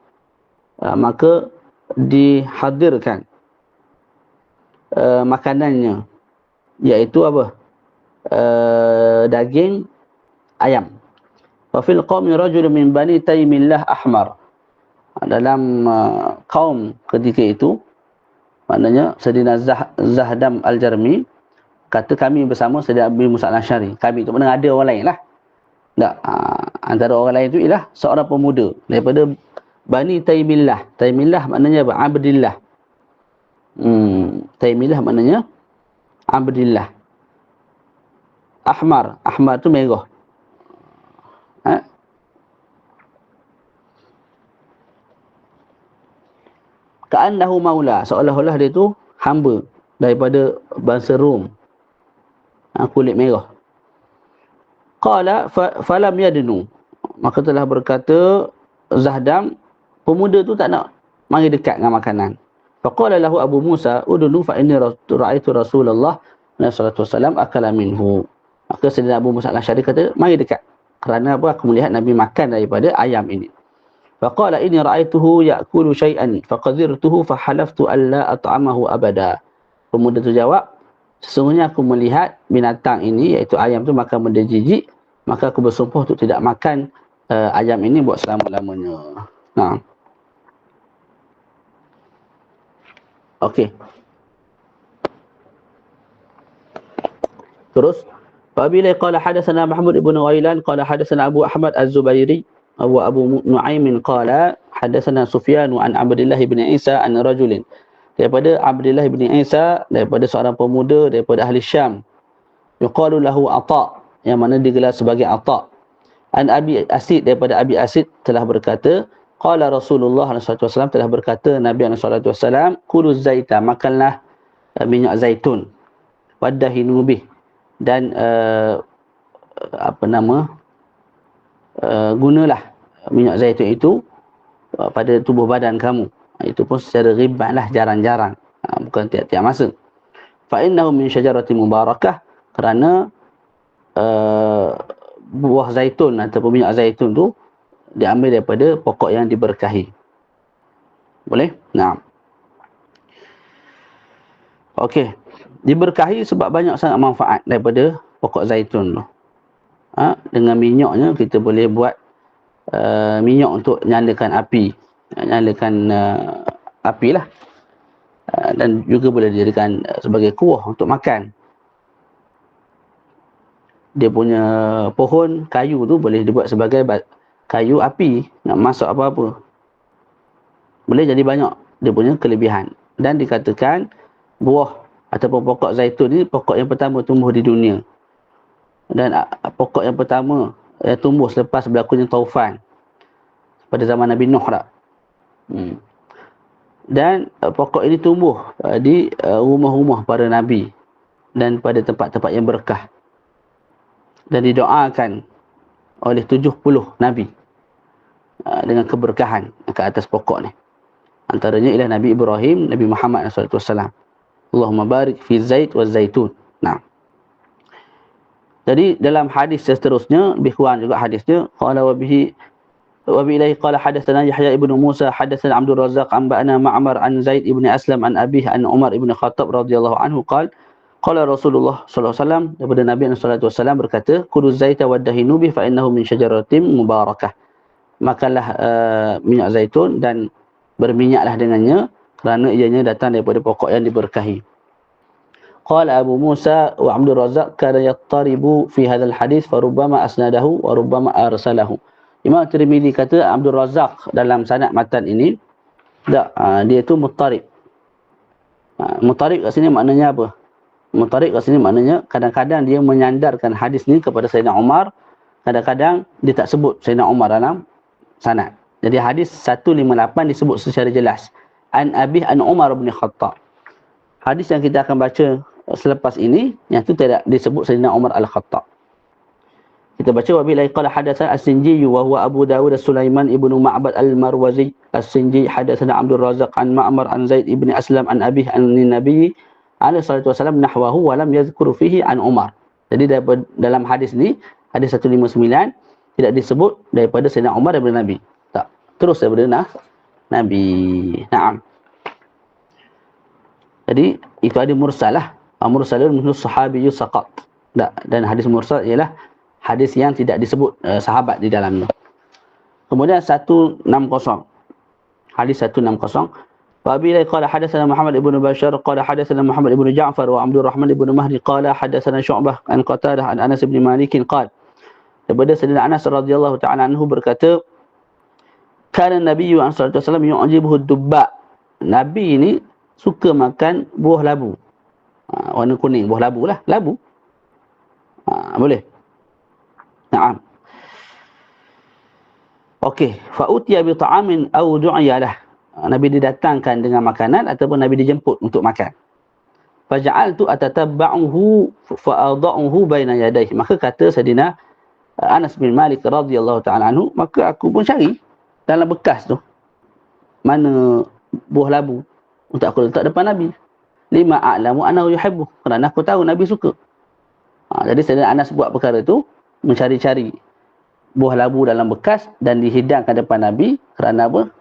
Maka dihadirkan makanannya, iaitu apa? Daging ayam. Wa fil qaumi rajulun min bani Taymillah ahmar. Dalam kaum ketika itu, maknanya Sayyidina Zahdam Al-Jarmi kata kami bersama Sayyidina Abi Musa Al-Asy'ari. Kami tu mana ada orang lain lah. Tak, antara orang lain itu ialah seorang pemuda daripada Bani Taymillah. Taymillah maknanya apa? Abdillah. Taymillah maknanya Abdillah. Ahmar. Ahmar tu merah. Ka'annahu maula. Seolah-olah dia tu hamba daripada bangsa Rom. Kulit merah. Qala falam yadnu. Maka telah berkata Zahdam, pemuda tu tak nak mari dekat dengan makanan. Faqala lahu Abu Musa, udnu fa inni ra'aitu Rasulullah sallallahu alaihi wasallam akala minhu. Maka Sayyidina Abu Musa Al-Asy'ari kata, mari dekat. Kerana apa? Aku melihat Nabi makan daripada ayam ini. Faqala inni ra'aituhu ya'kulu syai'an faqadirtuhu fahalaftu alla at'amahu abada. Pemuda tu jawab, sesungguhnya aku melihat binatang ini, iaitu ayam tu makan benda jijik, maka aku bersumpah untuk tidak makan ayam ini buat selama-lamanya. Nah. Okey. Terus, apabila qala hadatsana Mahmud ibn Ghailan qala hadatsana Abu Ahmad Az-Zubairi wa Abu Nu'aim qala hadatsana Sufyan an Abdullah bin Isa an rajulin. Daripada Abdullah bin Isa, daripada seorang pemuda daripada ahli Syam. Yuqalu lahu Atha, yang mana digelar sebagai Atha. An Abi Asid, daripada Abi Asid telah berkata, qala Rasulullah SAW, telah berkata Nabi SAW, kulu zaita, makanlah minyak zaitun, wadahinu bih, dan gunalah minyak zaitun itu pada tubuh badan kamu. Itu pun secara ghibban lah, jarang-jarang, bukan tiap-tiap masa. Fa innahu min syajaratin mubarakah, kerana buah zaitun ataupun minyak zaitun tu diambil daripada pokok yang diberkahi. Boleh? Nah. Okey. Diberkahi sebab banyak sangat manfaat daripada pokok zaitun tu. Dengan minyaknya kita boleh buat minyak untuk nyalakan api. Nyalakan api lah. Dan juga boleh dijadikan sebagai kuah untuk makan. Dia punya pohon kayu tu boleh dibuat sebagai kayu api, nak masak apa-apa. Boleh jadi banyak dia punya kelebihan. Dan dikatakan buah ataupun pokok zaitun ni pokok yang pertama tumbuh di dunia. Dan pokok yang pertama tumbuh selepas berlakunya taufan pada zaman Nabi Nuh tak. Dan pokok ini tumbuh di rumah-rumah para nabi dan pada tempat-tempat yang berkah. Dan didoakan oleh 70 nabi dengan keberkahan ke atas pokok ni. Antaranya ialah Nabi Ibrahim, Nabi Muhammad SAW. Allahumma barik fi zait wa zaitun. Nah. Jadi dalam hadis seterusnya, lebih kurang juga hadisnya, qala wa bihi wa bi ilaihi qala hadatsana Yahya ibn Musa hadatsana Abdul Razzaq an ba'ana Ma'mar an Zaid ibn Aslam an abihi an Umar ibn Khattab radhiyallahu anhu qala Rasulullah sallallahu alaihi wasallam, daripada Nabi sallallahu alaihi wasallam berkata, kulu zaita wadahinu bi fa innahu min syajaratin mubarakah. Makanlah minyak zaitun dan berminyaklah dengannya, kerana ianya datang daripada pokok yang diberkahi. Qala Abu Musa wa Abdul Razzaq kana yattaribu fi hadzal hadis farubbama asnadahu wa rubbama arsalahu. Imam Tirmizi kata Abdul Razzaq dalam sanad matan ini dia itu muttarib. Muttarib kat sini maknanya apa? Muttarib kat sini maknanya kadang-kadang dia menyandarkan hadis ni kepada Sayyidina Umar, kadang-kadang dia tak sebut Sayyidina Umar dalam sanad. Jadi hadis 158 disebut secara jelas. An Abi an Umar bin Khattab. Hadis yang kita akan baca selepas ini, yang itu tidak disebut Sayyidina Umar Al-Khattab. Kita baca wa billahi qala hadatsan As-Sinji wa huwa Abu Dawud Sulaiman ibnu Ma'bad Al-Marwazi. As-Sinji hadatsana Abdul Razzaq an Ma'mar an Zaid ibn Aslam an Abi an Nabi alaihi salatu wasallam nahwahu wa lam yadhkur fihi an Umar. Jadi dalam hadis ni, hadis 159 tidak disebut daripada Sayyidina Umar daripada Nabi. Tak. Terus daripada Nabi. Naam. Jadi itu ada mursal lah. Mursalun minhu sahabiyyu saqat. Dan hadis mursal ialah hadis yang tidak disebut sahabat di dalamnya. Kemudian 160. Hadis 160. Wa bi qala hadatsana Muhammad ibn Bashar qala hadatsana Muhammad ibn Ja'far wa Abdul Rahman ibn Mahdi qala hadatsana Syu'bah an Qatadah an Anas bin Malik qala. Daripada Sayyidina Anas radhiyallahu ta'ala anhu berkata, kana Nabiyyu sallallahu alaihi wasallam yu'jibuhu ad-dubba. Nabi ini suka makan buah labu. Warna kuning, buah labu lah, labu. Boleh. Naam. Okey, fa utiya bi ta'amin aw du'iya lah. Nabi didatangkan dengan makanan ataupun Nabi dijemput untuk makan. Faja'altu atatabba'uhu fa adha'uhu baina yadayhi. Maka kata Sayyidina Anas bin Malik radhiyallahu ta'ala anhu, maka aku pun cari dalam bekas tu mana buah labu untuk aku letak depan Nabi. Lima a'lamu annahu yuhibbu. Kerana aku tahu Nabi suka. Jadi Sayyidina Anas buat perkara tu, mencari-cari buah labu dalam bekas dan dihidangkan depan Nabi. Kerana apa?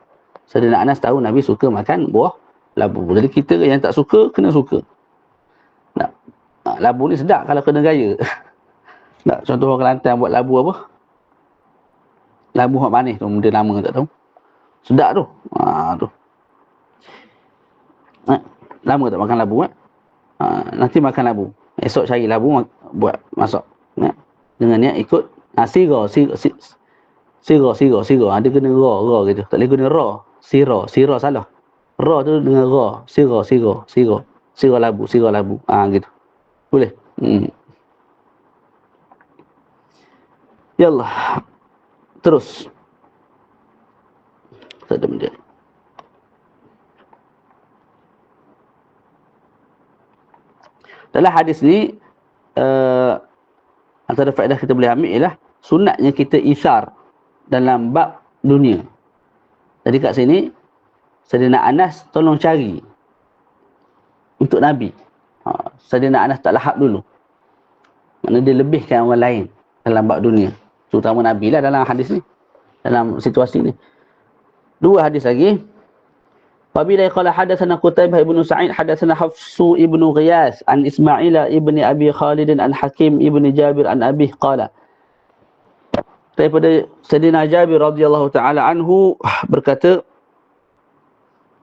Sayyidina Anas tahu Nabi suka makan buah labu. Jadi kita yang tak suka, kena suka. Labu ni sedap kalau kena gaya. Contoh orang Kelantan buat labu apa? Labu hot manis tu, benda lama tak tahu. Sedap tu. Tu. Lama tak makan labu nanti makan labu. Esok cari labu buat masak. Dengan niat ikut sirah. Dia kena ra gitu. Tak boleh guna ra. Sirah salah. Ra tu dengan ra. Sirah labu. Gitu. Boleh. Yallah. Terus. Tak ada benda. Dalam hadis ni antara faedah kita boleh ambil ialah sunatnya kita isar dalam bab dunia. Jadi kat sini Sayyidina Anas tolong cari untuk Nabi. Sayyidina Anas tak lahap dulu. Maknanya dia lebihkan orang lain dalam bab dunia. Terutama Nabi lah dalam hadis ni. Dalam situasi ni. Dua hadis lagi. Wabila qala hadatsana Qutaibah ibn Sa'id hadatsana Hafsu ibn Ghiyas an Ismail ibn Abi Khalid an Hakim ibn Jabir an Abi qala. Daripada Sayyidina Jabir radhiyallahu taala anhu berkata,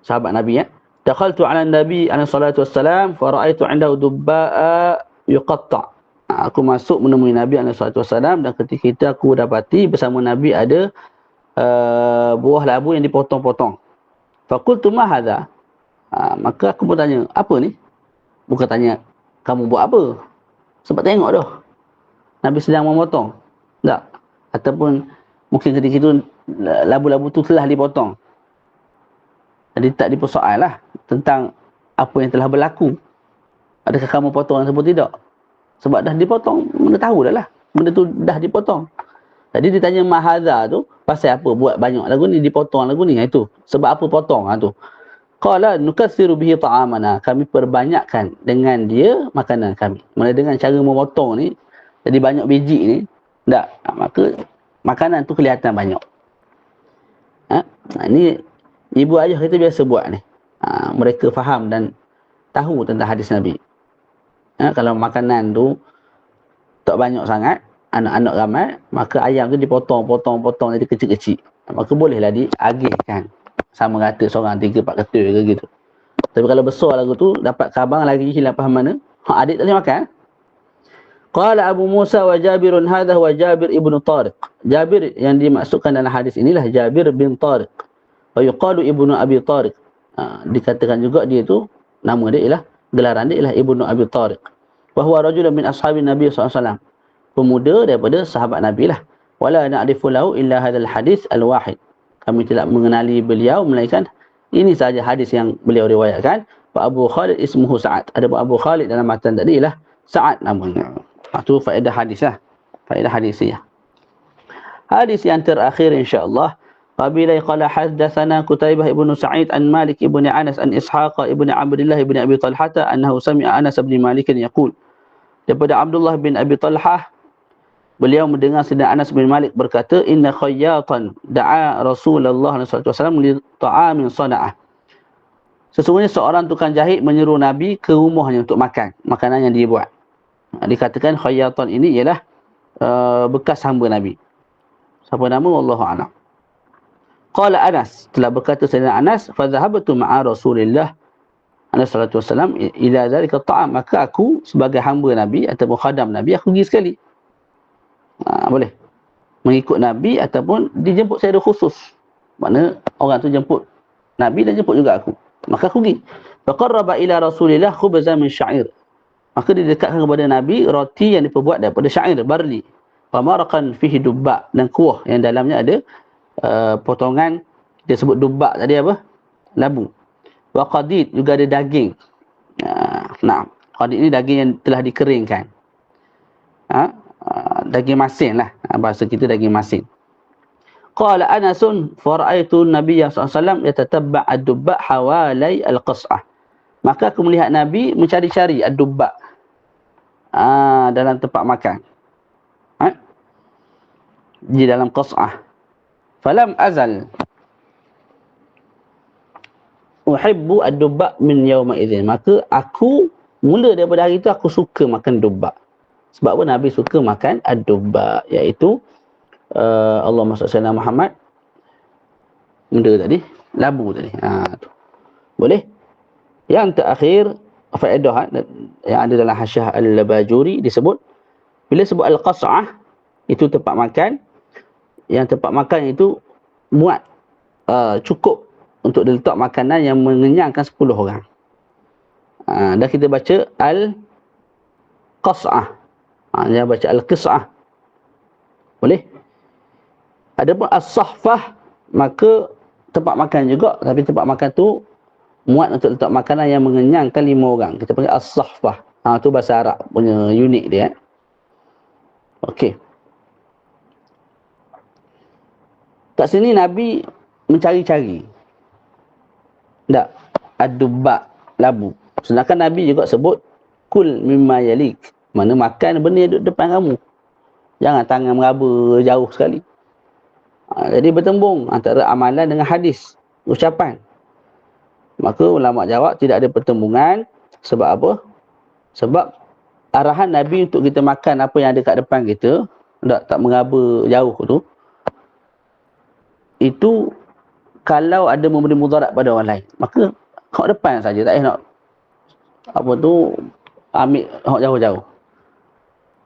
sahabat Nabi dakhaltu ala Nabi alaihi salatu wassalam fa ra'aitu 'indahu dubba'a yuqatta'. Aku masuk menemui Nabi alaihi salatu wassalam dan ketika itu aku dapati bersama Nabi ada buah labu yang dipotong-potong. Faqultu ma hadha? Maka aku bertanya, apa ni? Bukan tanya, kamu buat apa? Sebab tengok dah. Nabi sedang memotong. Tak. Ataupun mungkin ketika itu labu-labu tu telah dipotong. Jadi tak dipersoal lah tentang apa yang telah berlaku. Adakah kamu potong ataupun tidak? Sebab dah dipotong, benda tahu dah lah. Benda tu dah dipotong. Jadi ditanya mahadha tu, pasal apa buat banyak lagu ni, dipotong lagu ni, itu. Sebab apa potong tu? Qala nukatsiru bihi ta'amana. Kami perbanyakkan dengan dia makanan kami. Maksudnya dengan cara memotong ni, jadi banyak biji ni, tak. Maka makanan tu kelihatan banyak. Ini ibu ayah kita biasa buat ni. Mereka faham dan tahu tentang hadis Nabi. Kalau makanan tu tak banyak sangat, anak-anak ramai, maka ayam tu dipotong-potong jadi kecil-kecil. Maka bolehlah diagihkan sama rata seorang 3-4 ketul ke gitu. Tapi kalau besar lagu tu, dapat kabang lagi hilang faham mana? Adik tak boleh makan. Qala Abu Musa wa Jabirun hadha wa Jabir ibnu Tariq. Jabir yang dimaksudkan dalam hadis inilah Jabir bin Tariq. Wa yuqalu ibnu Abi Tariq. Dikatakan juga dia itu, nama dia ialah, gelaran dia ialah ibnu Abi Tariq. Wa huwa rajulun min ashabin Nabi SAW. Pemuda daripada sahabat Nabi lah. Wala na'rifu lahu illa hadzal hadis al-wahid. Kami tidak mengenali beliau melainkan ini sahaja hadis yang beliau riwayatkan. Wa Abu Khalid ismuhu Sa'ad. Ada Abu Khalid dalam matan tadi ialah Sa'ad namanya. Itu faedah hadis lah. Faedah hadisiyah. Hadis yang terakhir insyaAllah. Qabila qala haddathana Qutaibah ibn Sa'id an Malik ibn Anas an Ishaq ibn Abdullah ibn Abi Talhata annahu sami'a Anas ibn Malik yaqul. Daripada Abdullah bin Abi Talhah, beliau mendengar Sayyidina Anas bin Malik berkata, inna khayyatan da'a Rasulullah SAW li ta'amin sana'ah. Sesungguhnya seorang tukang jahit menyeru Nabi ke rumahnya untuk makan makanan yang dia buat. Dikatakan khayyatan ini ialah bekas hamba Nabi. Siapa nama? Wallahu a'lam. Qala Anas, telah berkata Sayyidina Anas, fa dhahabtu ma'a Rasulillah sallallahu alaihi wasallam ila zalika ta'am, maka aku sebagai hamba Nabi ataupun khadam Nabi, aku pergi sekali. Boleh mengikut Nabi ataupun dijemput secara khusus. Makna orang tu jemput Nabi dan jemput juga aku. Maka aku pergi. Faqarraba ila Rasulillah khubzan min sya'ir. Maka didekatkan kepada Nabi roti yang diperbuat daripada syair, barli. Wa maraqan fihi dubba, dan kuah yang dalamnya ada potongan, dia sebut dubba tadi apa? Labu. Wa qadid, juga ada daging. Nah, qadid ini daging yang telah dikeringkan. Daging masin lah. Bahasa kita daging masin. Qala Anasun fara'aitu Nabiya SAW yatatabba' ad-dubba' hawalai al-qas'ah. Maka aku melihat Nabi mencari-cari ad-dubba' dalam tempat makan. Di dalam qas'ah. Falam azal uhibbu ad-dubba' min yawma idzin. Maka aku mula daripada hari itu aku suka makan dubba'. Sebab apa Nabi suka makan ad-dubba', iaitu Allahumma salli ala Muhammad, benda tadi, labu tadi. Tu. Boleh? Yang terakhir faedah yang ada dalam Hasyiah Al-Bajuri disebut, bila sebut al-qas'ah itu tempat makan, yang tempat makan itu muat cukup untuk diletak makanan yang mengenyangkan 10 orang. Dan kita baca al-qas'ah. Jangan baca al-qis'ah. Boleh? Adapun as-sahfah, maka tempat makan juga, tapi tempat makan tu muat untuk letak makanan yang mengenyangkan 5 orang. Kita panggil as-sahfah. Tu bahasa Arab punya unik dia. Okey. Kat sini Nabi mencari-cari. Tak, ad-dubba', labu. Sedangkan Nabi juga sebut kul mimma yalik. Mana makan benda yang duduk depan kamu. Jangan tangan meraba jauh sekali. Jadi bertembung antara amalan dengan hadis, ucapan. Maka ulama jawab tidak ada pertembungan. Sebab apa? Sebab arahan Nabi untuk kita makan apa yang ada kat depan kita, tak meraba jauh tu, itu kalau ada memberi mudarat pada orang lain, maka kat depan saja, tak payah nak apa tu ambil jauh-jauh.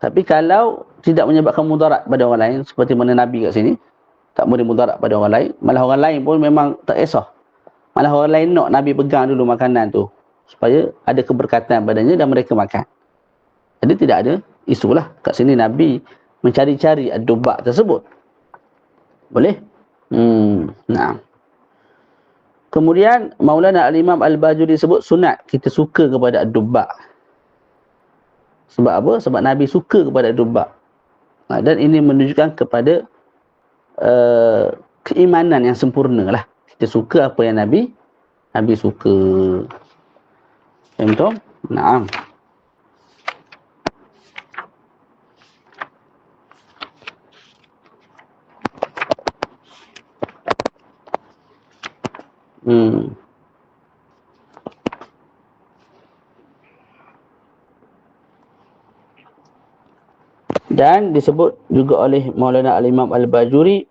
Tapi kalau tidak menyebabkan mudarat pada orang lain, seperti mana Nabi kat sini tak memberi mudarat pada orang lain, malah orang lain pun memang tak kisah, malah orang lain nak Nabi pegang dulu makanan tu supaya ada keberkatan padanya dan mereka makan. Jadi tidak ada isulah. Kat sini Nabi mencari-cari ad-dubba' tersebut. Boleh? Nah. Kemudian Maulana Al-Imam Al-Bajuri sebut sunat kita suka kepada ad-dubba'. Sebab apa? Sebab Nabi suka kepada ad-dubba'. Dan ini menunjukkan kepada keimanan yang sempurna lah. Kita suka apa yang Nabi suka. Betul? Naam. Dan disebut juga oleh Maulana Al-Imam Al-Bajuri,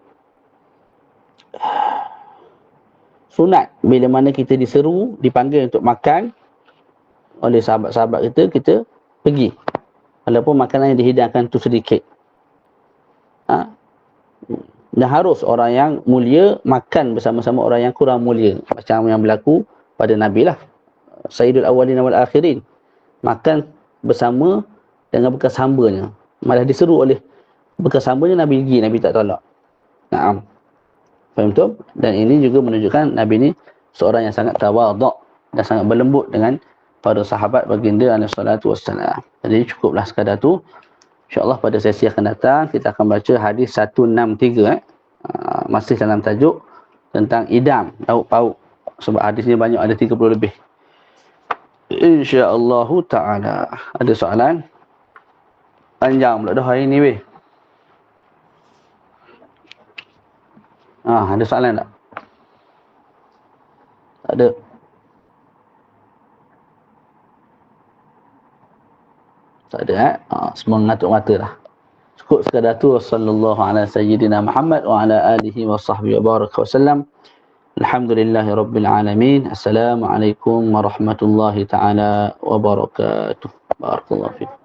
sunat bila mana kita diseru, dipanggil untuk makan oleh sahabat-sahabat kita pergi. Walaupun makanan yang dihidangkan tu sedikit. Ha? Dan harus orang yang mulia makan bersama-sama orang yang kurang mulia. Macam yang berlaku pada Nabi lah. Sayyidul Awwalin wal Akhirin. Makan bersama dengan bekas hambanya. Malah diseru oleh bekas hambanya, Nabi pergi, Nabi tak tolak. Naam. Faham tu? Dan ini juga menunjukkan Nabi ni seorang yang sangat tawaduk dan sangat berlembut dengan para sahabat baginda alaihi salatu wassalam. Jadi cukuplah sekadar tu. InsyaAllah pada sesi akan datang kita akan baca hadis 163 masih dalam tajuk tentang idam, lauk pauk. Sebab hadisnya banyak, ada 30 lebih. InsyaAllah ta'ala. Ada soalan? Panjang pula dah hari ni weh. Ada soalan tak? Tak ada. Tak ada semua ngatuk mata lah. Cukup sekadar tu. Sallallahu ala sayyidina Muhammad wa ala alihi wa sahbihi wa baraka wa sallam. Alhamdulillahi rabbil alamin. Assalamualaikum warahmatullahi ta'ala wabarakatuh. Barakallahu fikum.